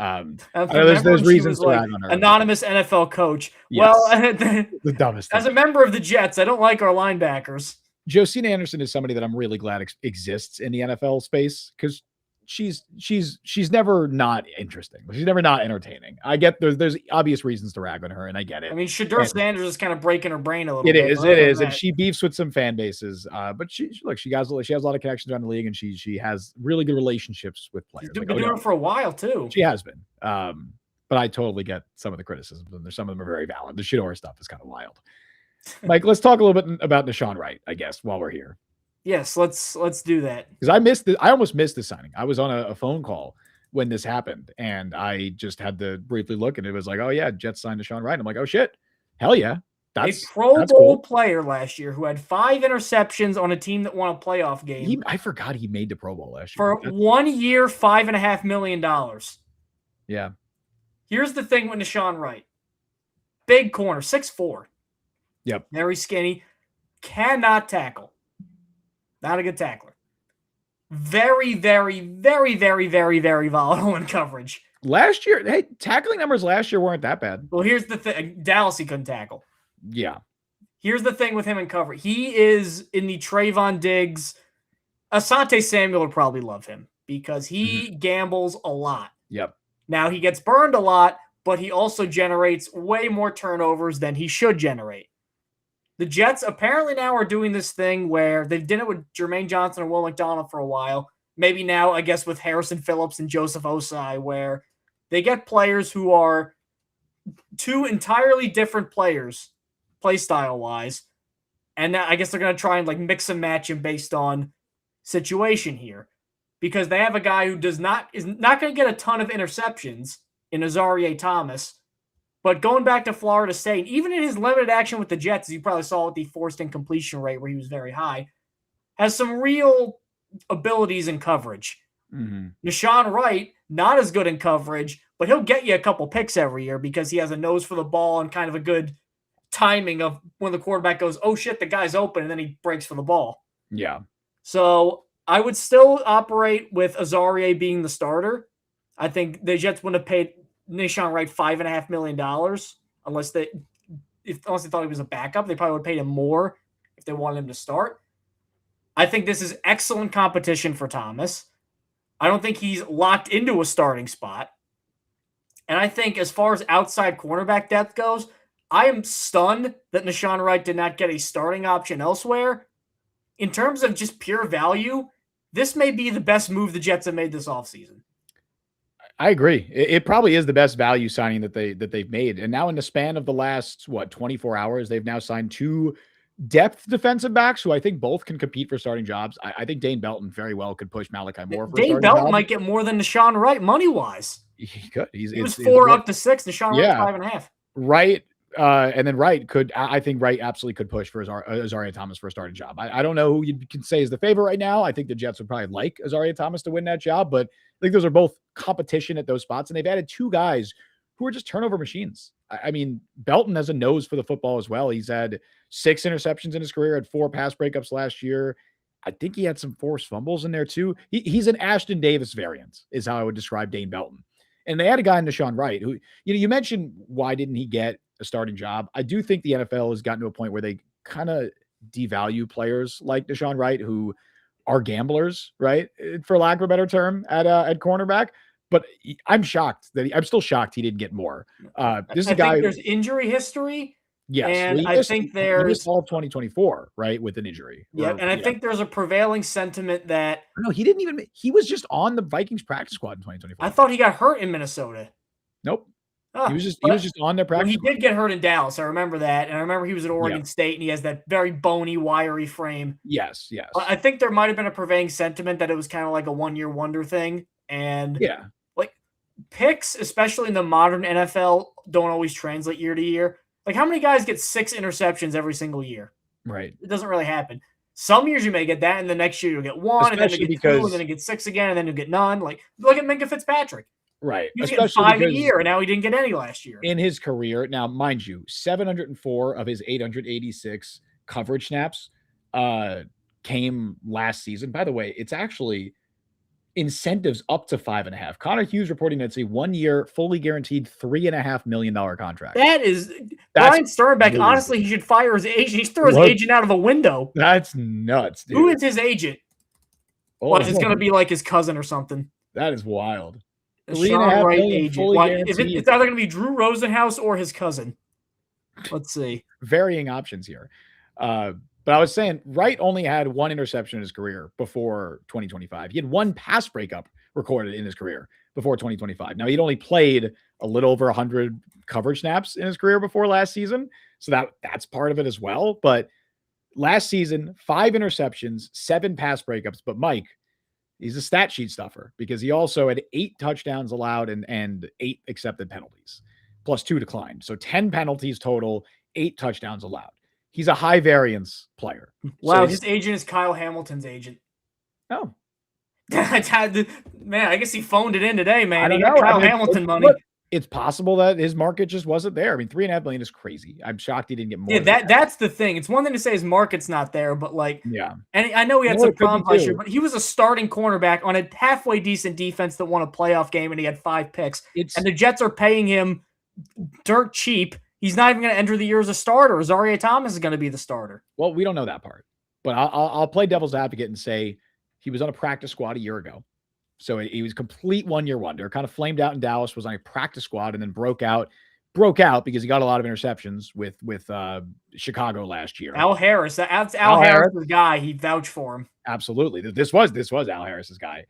There's reasons to rag on her. Anonymous NFL coach. Yes. Well, the dumbest thing. As a member of the Jets, I don't like our linebackers. Josina Anderson is somebody that I'm really glad exists in the NFL space, because she's never not interesting. She's never not entertaining. I get there's obvious reasons to rag on her, and I get it. I mean, Shedeur Sanders is kind of breaking her brain a little bit. It is, and she beefs with some fan bases. But she has a lot of connections around the league, and she has really good relationships with players. She's been doing it for a while too. She has been. But I totally get some of the criticisms, and some of them are very valid. The Shedeur stuff is kind of wild. Mike, let's talk a little bit about Nahshon Wright, I guess, while we're here. Yes, let's do that. Because I almost missed the signing. I was on a phone call when this happened, and I just had to briefly look, and it was like, oh yeah, Jets signed Nahshon Wright. I'm like, oh shit, hell yeah. That's a Pro Bowl player last year who had 5 interceptions on a team that won a playoff game. I forgot he made the Pro Bowl last year. For 1 year, $5.5 million. Yeah. Here's the thing with Nahshon Wright. Big corner, 6'4". Yep. Very skinny. Cannot tackle. Not a good tackler. Very, very, very, very, very, very volatile in coverage. Last year, hey, tackling numbers last year weren't that bad. Well, here's the thing. Dallas, he couldn't tackle. Yeah. Here's the thing with him in coverage. He is in the Trayvon Diggs. Asante Samuel would probably love him because he gambles a lot. Yep. Now, he gets burned a lot, but he also generates way more turnovers than he should generate. The Jets apparently now are doing this thing where they've done it with Jermaine Johnson and Will McDonald for a while. Maybe now, I guess, with Harrison Phillips and Joseph Osai, where they get players who are 2 entirely different players, play style-wise. And I guess they're going to try and mix and match him based on situation here. Because they have a guy who is not going to get a ton of interceptions in Azareye'h Thomas. But going back to Florida State, even in his limited action with the Jets, as you probably saw with the forced incompletion rate where he was very high, has some real abilities in coverage. Nahshon Wright, not as good in coverage, but he'll get you a couple picks every year because he has a nose for the ball and kind of a good timing of when the quarterback goes, oh shit, the guy's open, and then he breaks for the ball. Yeah. So I would still operate with Azaria being the starter. I think the Jets wouldn't have paid Nahshon Wright $5.5 million unless they thought he was a backup. They probably would have paid him more if they wanted him to start. I think this is excellent competition for Thomas. I don't think he's locked into a starting spot. And I think as far as outside cornerback depth goes, I am stunned that Nahshon Wright did not get a starting option elsewhere. In terms of just pure value, this may be the best move the Jets have made this offseason. I agree. It probably is the best value signing that they've made. And now in the span of the last 24 hours, they've now signed 2 depth defensive backs who I think both can compete for starting jobs. I think Dane Belton very well could push Malachi Moore for Dane Belton might get more than Nahshon Wright money wise. He could. He was 4 up to 6. Nahshon Wright's 5.5. Right. And then Wright could, I think Wright absolutely could push for Azaria Thomas for a starting job. I don't know who you can say is the favorite right now. I think the Jets would probably like Azaria Thomas to win that job, but I think those are both competition at those spots. And they've added 2 guys who are just turnover machines. I mean, Belton has a nose for the football as well. He's had 6 interceptions in his career, had 4 pass breakups last year. I think he had some forced fumbles in there too. He's an Ashton Davis variant is how I would describe Dane Belton. And they had a guy in Nahshon Wright who, you mentioned why didn't he get a starting job? I do think the NFL has gotten to a point where they kind of devalue players like Nahshon Wright who are gamblers, right? For lack of a better term at cornerback. But I'm shocked I'm still shocked he didn't get more. This is a guy. Think there's injury history. Yes. And I think there's all of 2024, right? With an injury. Yeah. And I think there's a prevailing sentiment that. No, he was just on the Vikings practice squad in 2024. I thought he got hurt in Minnesota. Nope. He was just on their practice. He did get hurt in Dallas. I remember that. And I remember he was at Oregon State and he has that very bony, wiry frame. Yes. But I think there might have been a prevailing sentiment that it was kind of like a one-year wonder thing. And like picks, especially in the modern NFL, don't always translate year to year. Like how many guys get 6 interceptions every single year? Right. It doesn't really happen. Some years you may get that, and the next year you'll get 1, and then you get 2, and then you get 6 again, and then you'll get none. Like look at Minka Fitzpatrick. Right. He was getting 5 a year, and now he didn't get any last year. In his career, now, mind you, 704 of his 886 coverage snaps came last season. By the way, it's actually incentives up to 5.5. Connor Hughes reporting that it's a 1-year, fully guaranteed $3.5 million contract. That's Brian Sternbeck. Really, honestly, he should fire his agent. He should throw his agent out of a window. That's nuts, dude. Who is his agent? It's going to be like his cousin or something. That is wild. Nahshon Wright agent. It's either going to be Drew Rosenhaus or his cousin. Let's see. Varying options here. But I was saying, Wright only had 1 interception in his career before 2025. He had 1 pass breakup recorded in his career before 2025. Now, he'd only played a little over 100 coverage snaps in his career before last season. So that's part of it as well. But last season, 5 interceptions, 7 pass breakups. But Mike, he's a stat sheet stuffer because he also had 8 touchdowns allowed and 8 accepted penalties, plus 2 declined. So 10 penalties total, 8 touchdowns allowed. He's a high variance player. Wow, his agent is Kyle Hamilton's agent. Oh. Man, I guess he phoned it in today, man. He got Kyle Hamilton money. It's possible that his market just wasn't there. I mean, $3.5 million is crazy. I'm shocked he didn't get more. Yeah, that's the thing. It's one thing to say his market's not there, but and I know he had some problems last year, but he was a starting cornerback on a halfway decent defense that won a playoff game, and he had 5 picks. And the Jets are paying him dirt cheap. He's not even going to enter the year as a starter. Azaria Thomas is going to be the starter. Well, we don't know that part, but I'll play devil's advocate and say he was on a practice squad a year ago. So he was complete 1-year wonder, kind of flamed out in Dallas, was on a practice squad, and then broke out because he got a lot of interceptions with Chicago last year. Al Harris. That's Al Harris' guy. He vouched for him. Absolutely. This was Al Harris's guy.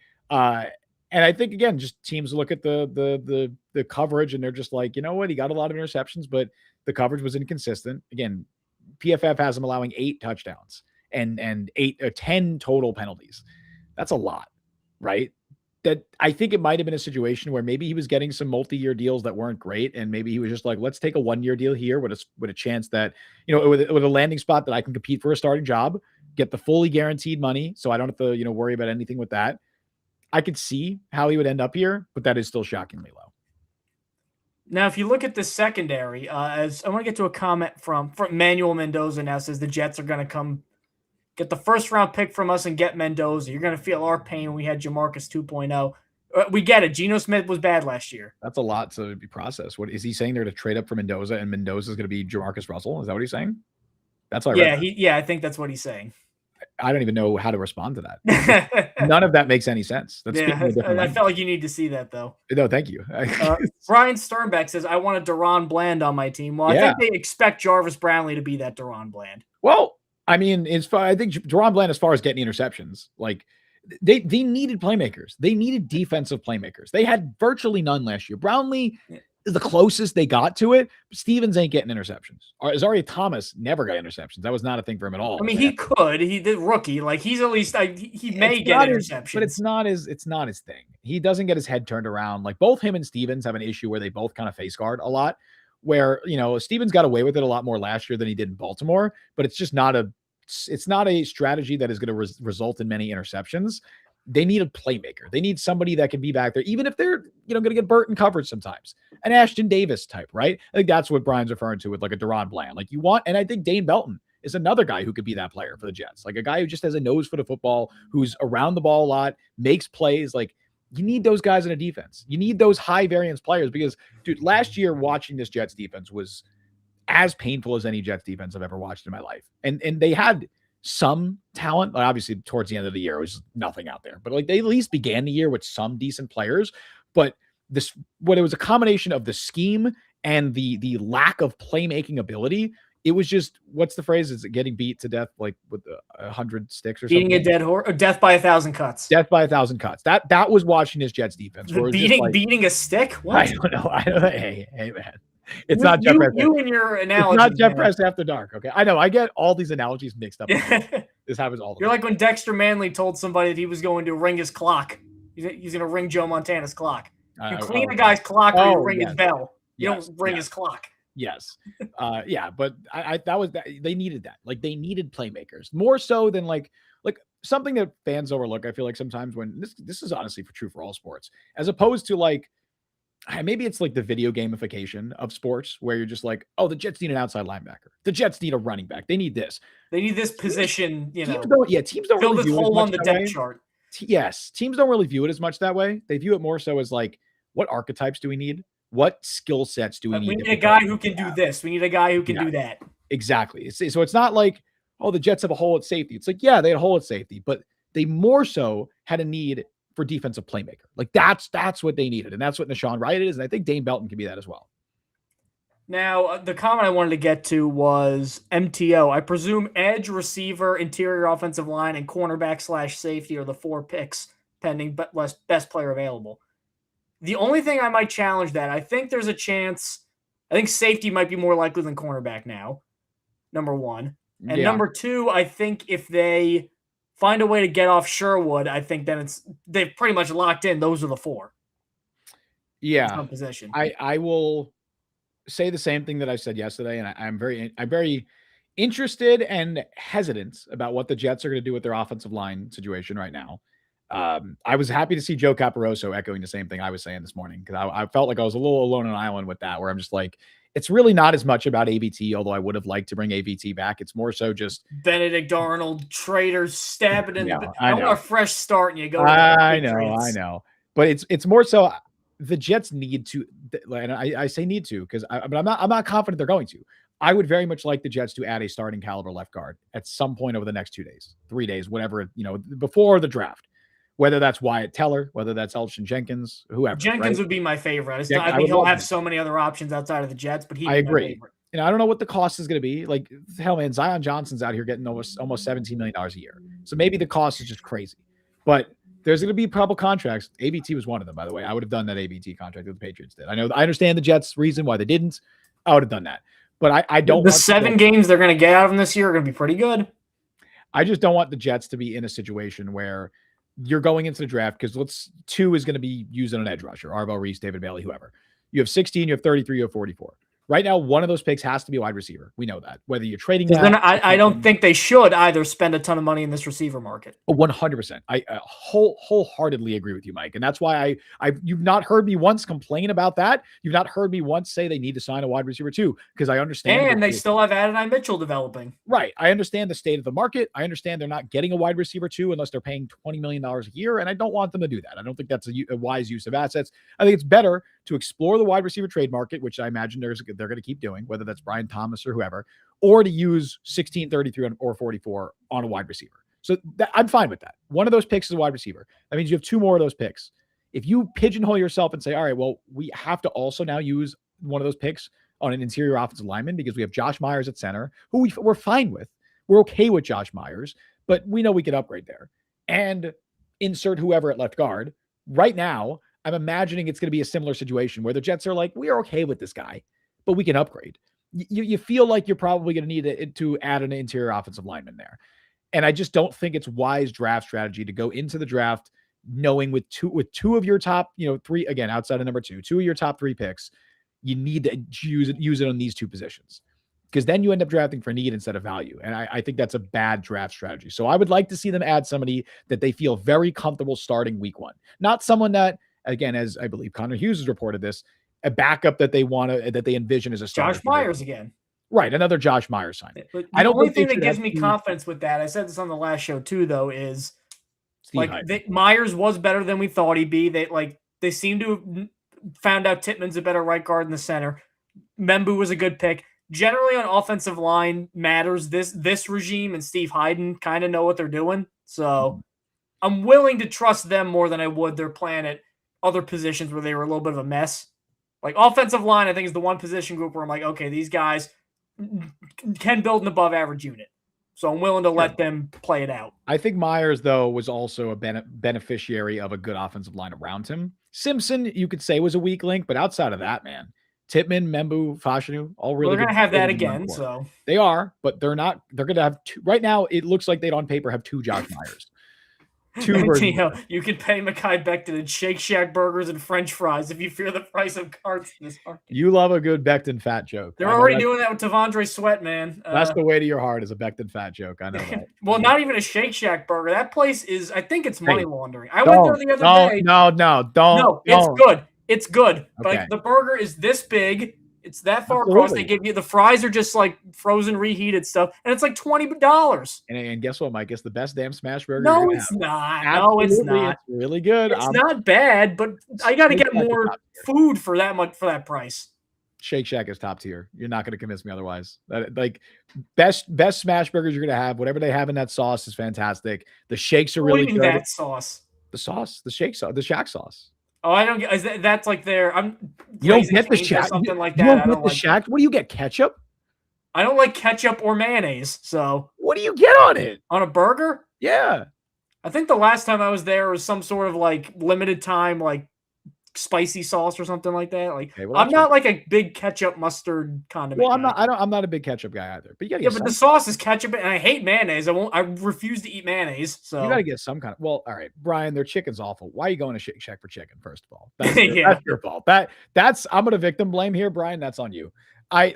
And I think, again, just teams look at the coverage and they're just like, you know what? He got a lot of interceptions, but the coverage was inconsistent. Again, PFF has him allowing 8 touchdowns and 10 total penalties. That's a lot, right? That I think it might have been a situation where maybe he was getting some multi-year deals that weren't great. And maybe he was just like, let's take a 1-year deal here with a chance that, with a landing spot that I can compete for a starting job, get the fully guaranteed money. So I don't have to, worry about anything with that. I could see how he would end up here, but that is still shockingly low. Now, if you look at the secondary, as I want to get to a comment from Manuel Mendoza now says the Jets are going to come get the first round pick from us and get Mendoza. You're going to feel our pain when we had Jamarcus 2.0. We get it. Geno Smith was bad last year. That's a lot to be processed. What is he saying there to trade up for Mendoza and Mendoza is going to be Jamarcus Russell? Is that what he's saying? That's what I read. Yeah, I think that's what he's saying. I don't even know how to respond to that. None of that makes any sense. That's I felt like you need to see that, though. No, thank you. Brian Sternbeck says, I want a Deron Bland on my team. Well, I think they expect Jarvis Brownlee to be that Deron Bland. Well, I mean, I think Deron Bland, as far as getting interceptions, like they needed playmakers. They needed defensive playmakers. They had virtually none last year. Brownlee is the closest they got to it. Stevens ain't getting interceptions. Azaria Thomas never got interceptions. That was not a thing for him at all. I mean, he could. He did rookie. Like he's at least he may get interceptions, but it's not his thing. He doesn't get his head turned around. Like both him and Stevens have an issue where they both kind of face guard a lot. Where Stevens got away with it a lot more last year than he did in Baltimore. But it's just not a strategy that is going to result in many interceptions. They need a playmaker. They need somebody that can be back there, even if they're, going to get burnt in coverage sometimes. An Ashton Davis type, right? I think that's what Brian's referring to with like a Deron Bland. Like you want, and I think Dane Belton is another guy who could be that player for the Jets. Like a guy who just has a nose for the football, who's around the ball a lot, makes plays. Like you need those guys in a defense. You need those high variance players because, dude, last year watching this Jets defense was as painful as any Jets defense I've ever watched in my life. And they had some talent. Like obviously towards the end of the year, it was nothing out there, but like they at least began the year with some decent players. But it was a combination of the scheme and the lack of playmaking ability. It was just, what's the phrase? Is it getting beat to death like with 100 sticks or something? Beating a dead horse, or death by 1,000 cuts. Death by 1,000 cuts. That was watching his Jets defense. Beating a stick? What? I don't know. Hey man. It's not Jeff Press. You and your analogy. It's not Jeff Press after dark. Okay. I know. I get all these analogies mixed up. This happens all the time. You're like when Dexter Manley told somebody that he was going to ring his clock. He's going to ring Joe Montana's clock. You clean a guy's clock or you ring his bell. You don't ring his clock. Yes. But they needed that. Like they needed playmakers more so than like something that fans overlook. I feel like sometimes when this is honestly true for all sports, as opposed to like, maybe it's like the video gamification of sports where you're just like, oh, the Jets need an outside linebacker. The Jets need a running back. They need this. They need this position, teams don't fill really this hole on the depth chart. Yes. Teams don't really view it as much that way. They view it more so as like, what archetypes do we need? What skill sets do we need? We need a guy who can do this. We need a guy who can do that. Exactly. So it's not like, oh, the Jets have a hole at safety. It's like, yeah, they had a hole at safety, but they more so had a need for defensive playmaker. Like that's what they needed. And that's what Nahshon Wright is. And I think Dane Belton can be that as well. Now, the comment I wanted to get to was MTO. I presume edge, receiver, interior offensive line, and cornerback / safety are the 4 picks pending best player available. The only thing I might challenge that, I think there's a chance, I think safety might be more likely than cornerback now, number 1. And number 2, I think if they find a way to get off Sherwood, I think then they've pretty much locked in. Those are the 4. Yeah. Position. I will say the same thing that I said yesterday. And I'm very interested and hesitant about what the Jets are going to do with their offensive line situation right now. I was happy to see Joe Caporoso echoing the same thing I was saying this morning, because I felt like I was a little alone on an island with that, where I'm just like, it's really not as much about AVT, although I would have liked to bring AVT back. It's more so just Benedict Arnold, Trader, stabbing in I want a fresh start, and you go. I know. But it's more so the Jets need to, and I say need to because I'm not confident they're going to. I would very much like the Jets to add a starting caliber left guard at some point over the next 2 days, 3 days, whatever, before the draft. Whether that's Wyatt Teller, whether that's Elgton Jenkins, whoever. Jenkins would be my favorite. I think he'll have so many other options outside of the Jets, but I agree. And I don't know what the cost is going to be. Like, hell, man, Zion Johnson's out here getting almost $17 million a year. So maybe the cost is just crazy. But there's going to be probable contracts. ABT was one of them, by the way. I would have done that ABT contract that the Patriots did. I understand the Jets' reason why they didn't. I would have done that. But I don't. The 7 games they're going to get out of them this year are going to be pretty good. I just don't want the Jets to be in a situation where you're going into the draft, because 2 is going to be using an edge rusher, Arvo Reese, David Bailey, whoever. You have 16, you have 33, you have 44. Right now, one of those picks has to be a wide receiver. We know that. Whether you're trading Then that, I don't think they should either spend a ton of money in this receiver market. 100%. I wholeheartedly agree with you, Mike. And that's why you've not heard me once complain about that. You've not heard me once say they need to sign a wide receiver too, because I understand. And they still have Adonai Mitchell developing. Right. I understand the state of the market. I understand they're not getting a wide receiver too unless they're paying $20 million a year. And I don't want them to do that. I don't think that's a wise use of assets. I think it's better to explore the wide receiver trade market, which I imagine they're going to keep doing, whether that's Brian Thomas or whoever, or to use 16, 33, or 44 on a wide receiver. So I'm fine with that. One of those picks is a wide receiver. That means you have two more of those picks. If you pigeonhole yourself and say, all right, well, we have to also now use one of those picks on an interior offensive lineman because we have Josh Myers at center, who we're fine with. We're okay with Josh Myers, but we know we can upgrade there. And insert whoever at left guard. Right now, I'm imagining it's going to be a similar situation where the Jets are like, we are okay with this guy, but we can upgrade. You feel like you're probably going to need to add an interior offensive lineman there. And I just don't think it's wise draft strategy to go into the draft knowing with two of your top, three, again, outside of number two of your top three picks, you need to use it on these two positions, because then you end up drafting for need instead of value. And I think that's a bad draft strategy. So I would like to see them add somebody that they feel very comfortable starting week one, not someone that, again, as I believe Connor Hughes has reported this, a backup that they envision as a starter. Josh Myers again. Right, another Josh Myers signing. But the only thing that gives me confidence with that, I said this on the last show too, though, is Myers was better than we thought he'd be. They seem to have found out Tittman's a better right guard in the center. Membu was a good pick. Generally on offensive line matters. This regime and Steve Hyden kind of know what they're doing. So I'm willing to trust them more than I would their plan at other positions where they were a little bit of a mess. Like offensive line, I think is the one position group where I'm like, okay, these guys can build an above average unit. So I'm willing to let them play it out. I think Myers, though, was also a beneficiary of a good offensive line around him. Simpson, you could say, was a weak link, but outside of that, man, Tittman, Membu, Fashanu, all really good. They're going to have that again. So they are, but they're not. They're going to have two. Right now, it looks like they'd on paper have two Josh Myers. You can pay Mekhi Becton and Shake Shack burgers and French fries if you fear the price of carts in this market. You love a good Becton fat joke. They're already doing that with Tavondre Sweat, man. That's the way to your heart is a Becton fat joke. I know that. Well, not even a Shake Shack burger. That place is, I think it's money laundering. I went there the other day. No, it's good. It's good. Okay. But the burger is this big. It's that far across. They give you the fries are just like frozen reheated stuff, and it's like $20. And guess what, Mike? It's the best damn smash burger. No, it's not. No, it's not. It's really good. It's not bad, but I got to get more food for that price. Shake Shack is top tier. You're not going to convince me otherwise. Best smash burgers you're going to have. Whatever they have in that sauce is fantastic. The shakes are really good. That sauce. The sauce, the shake sauce, the Shack sauce. Oh, I don't get. That's like their. You don't get the Shack. Something like that. You don't get the Shack. What do you get? Ketchup? I don't like ketchup or mayonnaise. So what do you get on it? On a burger? Yeah. I think the last time I was there was some sort of like limited time like spicy sauce or something like that. Like I'm not like a big ketchup mustard condiment. Well, I'm not a big ketchup guy either. But you gotta but the sauce is ketchup, and I hate mayonnaise. I refuse to eat mayonnaise. So you gotta get some kind of. Well, all right, Brian, their chicken's awful. Why are you going to Shake Shack for chicken? First of all, that's your fault. That's I'm gonna victim blame here, Brian. That's on you. I'm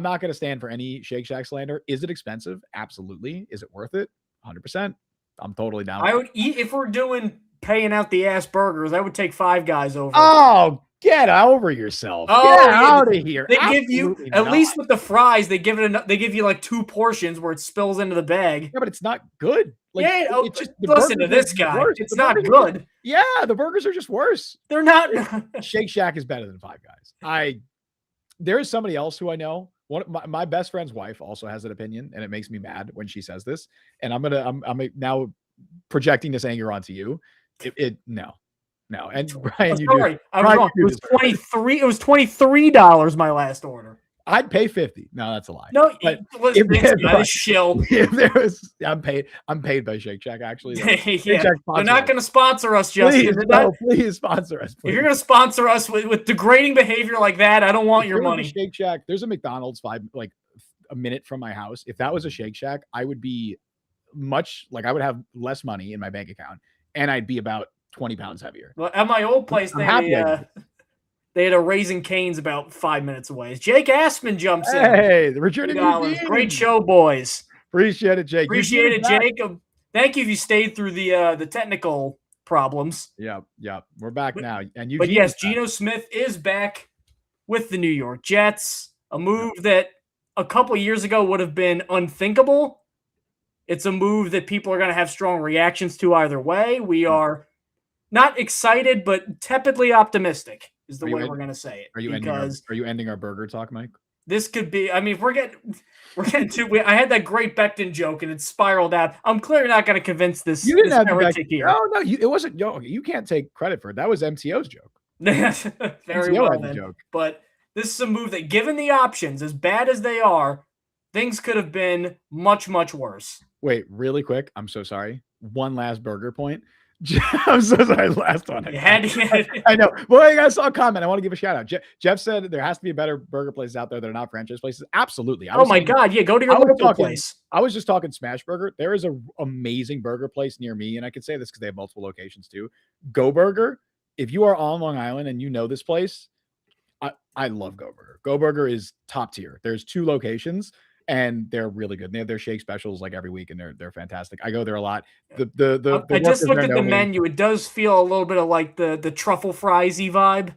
not gonna stand for any Shake Shack slander. Is it expensive? Absolutely. Is it worth it? 100%. I'm totally down. I would eat if we're doing paying out the ass burgers. I would take Five Guys over. Oh, get over yourself. Oh, get out of here. They give you at least with the fries. They give you like 2 portions where it spills into the bag. Yeah, but it's not good. It's just listen to this guy. It's not good. Yeah, the burgers are just worse. They're not. Shake Shack is better than Five Guys. There is somebody else who I know. My best friend's wife also has an opinion, and it makes me mad when she says this. And I'm now projecting this anger onto you. No. And Brian, sorry, I was wrong. It was 23. It was $23 my last order. I'd pay 50. No, that's a lie. No, if shill. If there was, I'm paid by Shake Shack actually. Yeah. They're not going to sponsor us, Justin. Please sponsor us. Please. If you're going to sponsor us with degrading behavior like that, I don't want your money. Shake Shack. There's a McDonald's a minute from my house. If that was a Shake Shack, I would be I would have less money in my bank account, and I'd be about 20 pounds heavier. Well, at my old place, they had a Raising Cane's about 5 minutes away. As Jake Aspin jumps in. Hey, the returning $2. Great show, boys. Appreciate it, Jake. Appreciate it, Jake. Thank you if you stayed through the technical problems. Yep. We're back now. And but yes, Geno Smith is back with the New York Jets. A move that a couple years ago would have been unthinkable. It's a move that people are going to have strong reactions to either way. We are not excited, but tepidly optimistic is the way we're going to say it. Are you ending our burger talk, Mike? This could be. I mean, if we're getting too. I had that great Becton joke, and it spiraled out. I'm clearly not going to convince this. You didn't have heretic here. No, it wasn't. You can't take credit for it. That was MTO's joke. Very well then. Joke. But this is a move that, given the options, as bad as they are, things could have been much, much worse. Wait, really quick. I'm so sorry. One last burger point. I'm so sorry. Last one. I know. Well, I saw a comment. I want to give a shout out. Jeff said there has to be better burger places out there that are not franchise places. Absolutely. Oh my God. Yeah. Go to your local place. I was just talking Smash Burger. There is an amazing burger place near me. And I can say this because they have multiple locations too. Go Burger. If you are on Long Island and you know this place, I love Go Burger. Go Burger is top tier. There's 2 locations. And they're really good. They have their shake specials like every week, and they're fantastic. I go there a lot. I just looked at the menu. It does feel a little bit of like the truffle friesy vibe.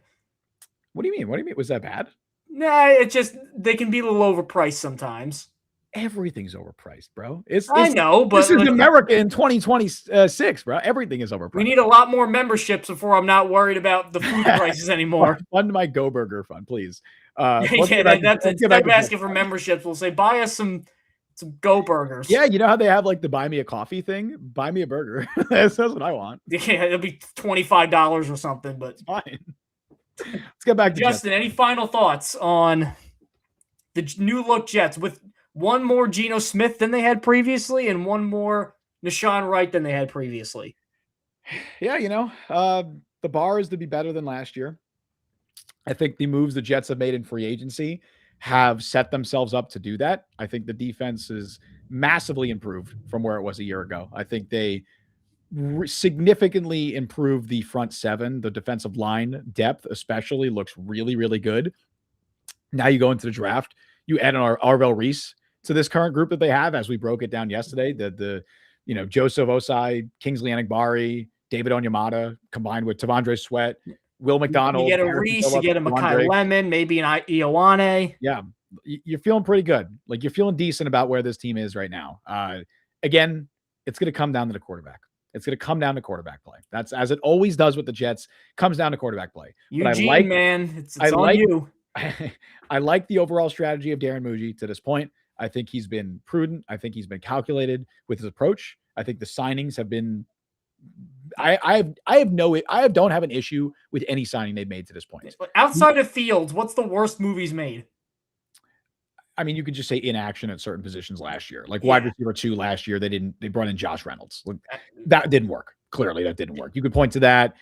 What do you mean? Was that bad? Nah, it just they can be a little overpriced sometimes. Everything's overpriced, bro. I know, but this is America in 2026, bro. Everything is overpriced. We need a lot more memberships before I'm not worried about the food prices anymore. Fund my Go Burger fund, please. That's instead of asking for memberships, we'll say buy us some Go Burgers. Yeah, you know how they have like the buy me a coffee thing? Buy me a burger. That's what I want. Yeah, it'll be $25 or something, but it's fine. Let's get back to Justin. Any final thoughts on the new look Jets with one more Geno Smith than they had previously and one more Nahshon Wright than they had previously? Yeah, the bar is to be better than last year. I think the moves the Jets have made in free agency have set themselves up to do that. I think the defense is massively improved from where it was a year ago. I think they significantly improved the front 7. The defensive line depth especially looks really, really good. Now you go into the draft, you add an Arvell Reese to this current group that they have, as we broke it down yesterday. The Joseph Osai, Kingsley Enagbari, David Onyemata, combined with Tavondre Sweat, Will McDonald. You get a Reese, you get a Mekhi Lemon, maybe an Ioane. Yeah, you're feeling pretty good. Like, you're feeling decent about where this team is right now. Again, it's going to come down to the quarterback. It's going to come down to quarterback play. That's as it always does with the Jets. Comes down to quarterback play. Eugene, man, it's on you. I like the overall strategy of Darren Muji to this point. I think he's been prudent. I think he's been calculated with his approach. I think the signings have been. I don't have an issue with any signing they've made to this point. Outside of Fields, what's the worst move he's made? I mean, you could just say inaction at certain positions last year, like wide receiver 2 last year. They brought in Josh Reynolds. That didn't work. Clearly, that didn't work. You could point to that.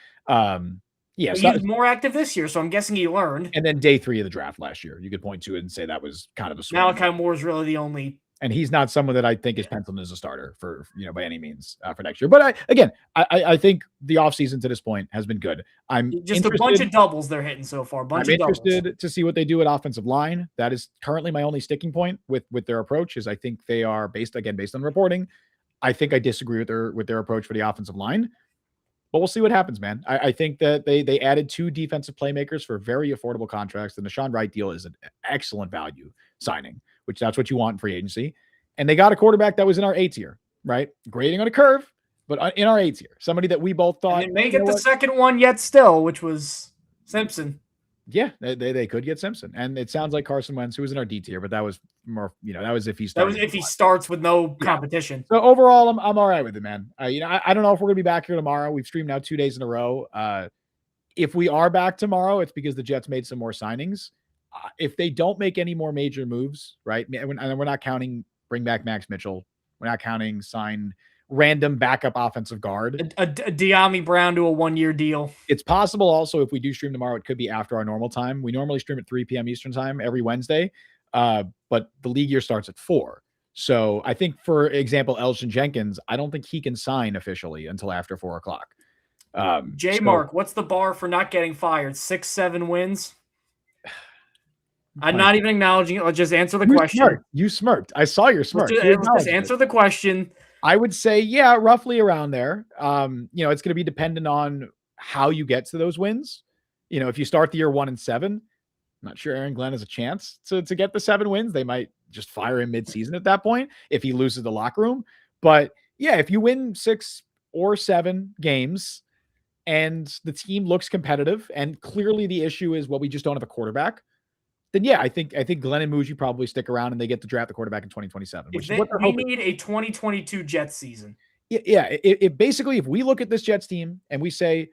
Yeah, so he's more active this year, so I'm guessing he learned. And then day 3 of the draft last year, you could point to it and say that was kind of a swing. Malachi Moore is really the only. And he's not someone that I think is penciled as a starter for, by any means for next year. But I think the offseason to this point has been good. I'm just a bunch of doubles they're hitting so far. I'm interested to see what they do at offensive line. That is currently my only sticking point with their approach. Is I think they are based on reporting. I think I disagree with their approach for the offensive line. But we'll see what happens, man. I think that they added 2 defensive playmakers for very affordable contracts. The Nahshon Wright deal is an excellent value signing, which that's what you want in free agency. And they got a quarterback that was in our A tier, right? Grading on a curve, but in our A tier. Somebody that we both thought. And they may get the second one yet still, which was Simpson. Yeah, they could get Simpson. And it sounds like Carson Wentz, who was in our D tier, but that was more, that was if he started. That was if he starts with no competition. So overall, I'm all right with it, man. I don't know if we're going to be back here tomorrow. We've streamed now 2 days in a row. If we are back tomorrow, it's because the Jets made some more signings. If they don't make any more major moves, right? And we're not counting bring back Max Mitchell. We're not counting sign random backup offensive guard. A De'Ami Brown to a 1-year deal. It's possible also if we do stream tomorrow, it could be after our normal time. We normally stream at 3 p.m. Eastern time every Wednesday, but the league year starts at 4. So I think, for example, Elgin Jenkins, I don't think he can sign officially until after 4 o'clock. Mark, what's the bar for not getting fired? 6-7 wins? I'm not even acknowledging it. Let's just answer the question. You smirked. I saw your smirk. Let's just answer the question. I would say, yeah, roughly around there. It's going to be dependent on how you get to those wins. If you start the year 1-7, I'm not sure Aaron Glenn has a chance to get the 7 wins. They might just fire him mid-season at that point if he loses the locker room. But yeah, if you win 6 or 7 games and the team looks competitive and clearly the issue is, well, we just don't have a quarterback, then yeah, I think Glenn and Muji probably stick around and they get to draft the quarterback in 2027. Which is what they're hoping. We need a 2022 Jets season. Yeah. It basically, if we look at this Jets team and we say,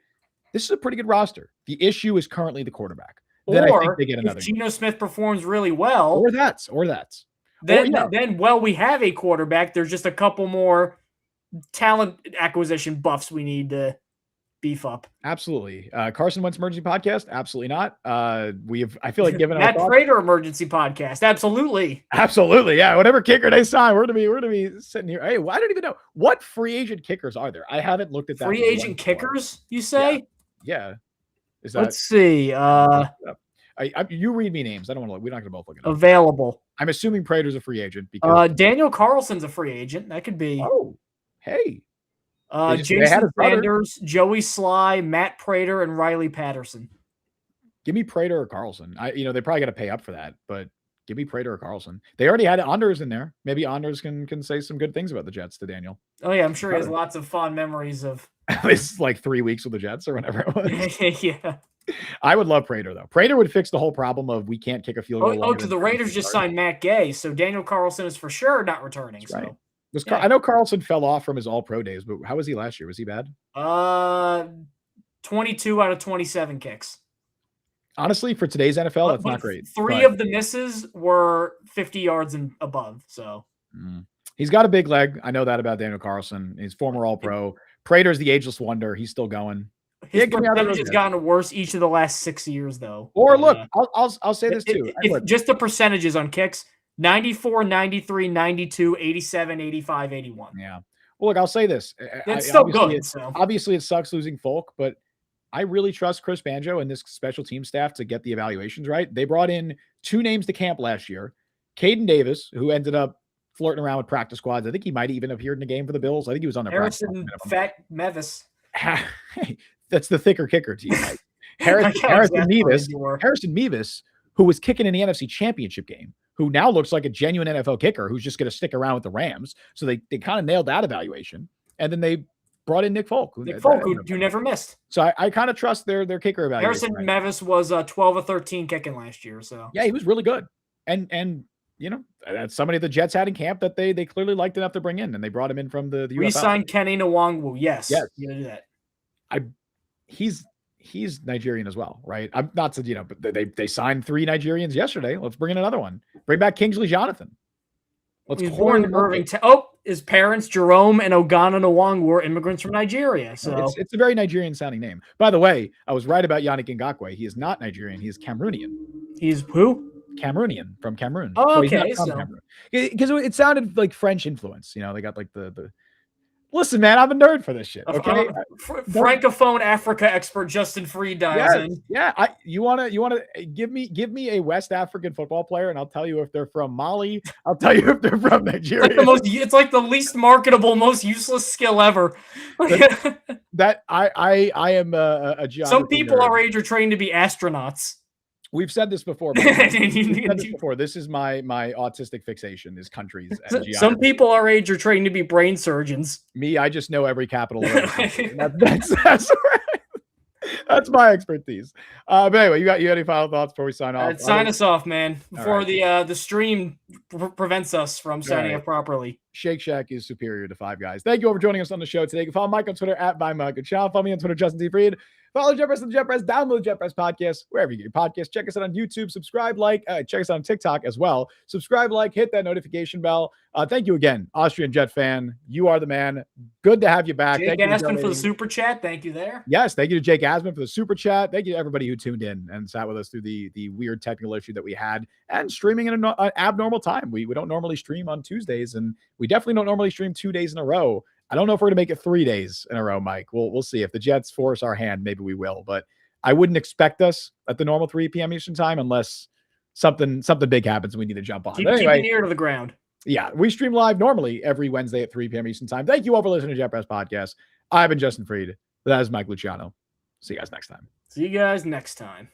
this is a pretty good roster, the issue is currently the quarterback. Then I think they get another. If Geno Smith performs really well, or that's. Then we have a quarterback. There's just a couple more talent acquisition buffs we need to beef up. Absolutely. Carson Wentz emergency podcast? Absolutely not. I feel like giving Matt Prater emergency podcast. Absolutely. Yeah. Whatever kicker they sign, we're gonna be sitting here. Hey, I don't even know what free agent kickers are there. I haven't looked at that. Free agent kickers, you say? Yeah. Let's see. You read me names. I don't want to look. We're not gonna both look at it. Available. I'm assuming Prater's a free agent because Daniel Carlson's a free agent. That could be. Oh, hey. Jason Sanders, Joey Sly, Matt Prater, and Riley Patterson. Give me Prater or Carlson. They probably got to pay up for that, but give me Prater or Carlson. They already had Anders in there. Maybe Anders can say some good things about the Jets to Daniel. Oh yeah, I'm sure he has lots of fond memories of. It's like 3 weeks with the Jets or whatever it was. Yeah. I would love Prater though. Prater would fix the whole problem of we can't kick a field goal. The Raiders just signed Matt Gay, so Daniel Carlson is for sure not returning. That's right. I know Carlson fell off from his All-Pro days, but how was he last year? Was he bad? 22 out of 27 kicks. Honestly, for today's NFL, that's not great. Three of the misses were 50 yards and above. So he's got a big leg. I know that about Daniel Carlson. He's former All-Pro. Prater's the ageless wonder. He's still going. His percentage has gotten worse each of the last 6 years, though. Or look, I'll say this too. Just the percentages on kicks. 94, 93, 92, 87, 85, 81. Yeah. Well, look, I'll say this. It's still good. Obviously, it sucks losing Folk, but I really trust Chris Banjo and this special team staff to get the evaluations right. They brought in 2 names to camp last year. Caden Davis, who ended up flirting around with practice squads. I think he might have even appeared in the game for the Bills. I think he was on the Harrison Fat Mevis. That's the thicker kicker team. Right? Harrison Mevis, who was kicking in the NFC Championship game, who now looks like a genuine NFL kicker who's just going to stick around with the Rams. So they kind of nailed that evaluation. And then they brought in Nick Folk. Who never missed. So I kind of trust their kicker evaluation. Harrison Mevis was 12 of 13 kicking last year. So yeah, he was really good. And that's somebody the Jets had in camp that they clearly liked enough to bring in, and they brought him in from the UFL. Re-signed Kenny Nwangwu. Yes. You're going to do that. He's Nigerian as well, right? I'm not to, but they signed 3 Nigerians yesterday. Let's bring in another one. Bring back Kingsley Jonathan. He's born in Irvington. His parents, Jerome and Ogana Nwangwu, were immigrants from Nigeria. So it's a very Nigerian sounding name. By the way, I was right about Yannick Ngakoue. He is not Nigerian. He is Cameroonian. He's who? Cameroonian, from Cameroon. Oh, okay. Because it sounded like French influence. They got like the listen, man, I'm a nerd for this shit. Okay, Francophone Africa expert Justin Fried dives in. Yeah, you wanna give me a West African football player, and I'll tell you if they're from Mali. I'll tell you if they're from Nigeria. It's like the least marketable, most useless skill ever. that I am a geography. Some people nerd. our age are trained to be astronauts. We've said this before. This is my autistic fixation is countries. And some people our age are trained to be brain surgeons. Me, I just know every capital. That's my expertise. But anyway, you got any final thoughts before we sign off? Sign us off, man. Before the stream prevents us from signing up properly. Shake Shack is superior to Five Guys. Thank you all for joining us on the show today. You can follow Mike on Twitter at @BuyMikeAChannel. Follow me on Twitter, Justin T. Fried. Follow Jet Press and Jet Press. Download the Jet Press podcast wherever you get your podcasts. Check us out on YouTube. Subscribe, check us out on TikTok as well. Subscribe, hit that notification bell. Thank you again, Austrian Jet fan. You are the man. Good to have you back. Jake Asman for the super chat. Thank you there. Yes, thank you to Jake Asman for the super chat. Thank you to everybody who tuned in and sat with us through the weird technical issue that we had and streaming in an abnormal time. We don't normally stream on Tuesdays, and we definitely don't normally stream 2 days in a row I don't know if we're going to make it 3 days in a row, Mike. We'll see. If the Jets force our hand, maybe we will. But I wouldn't expect us at the normal 3 p.m. Eastern time unless something big happens and we need to jump on. Keep Anyway, an ear to the ground. Yeah, we stream live normally every Wednesday at 3 p.m. Eastern time. Thank you all for listening to Jet Press Podcast. I've been Justin Fried. That is Mike Luciano. See you guys next time. See you guys next time.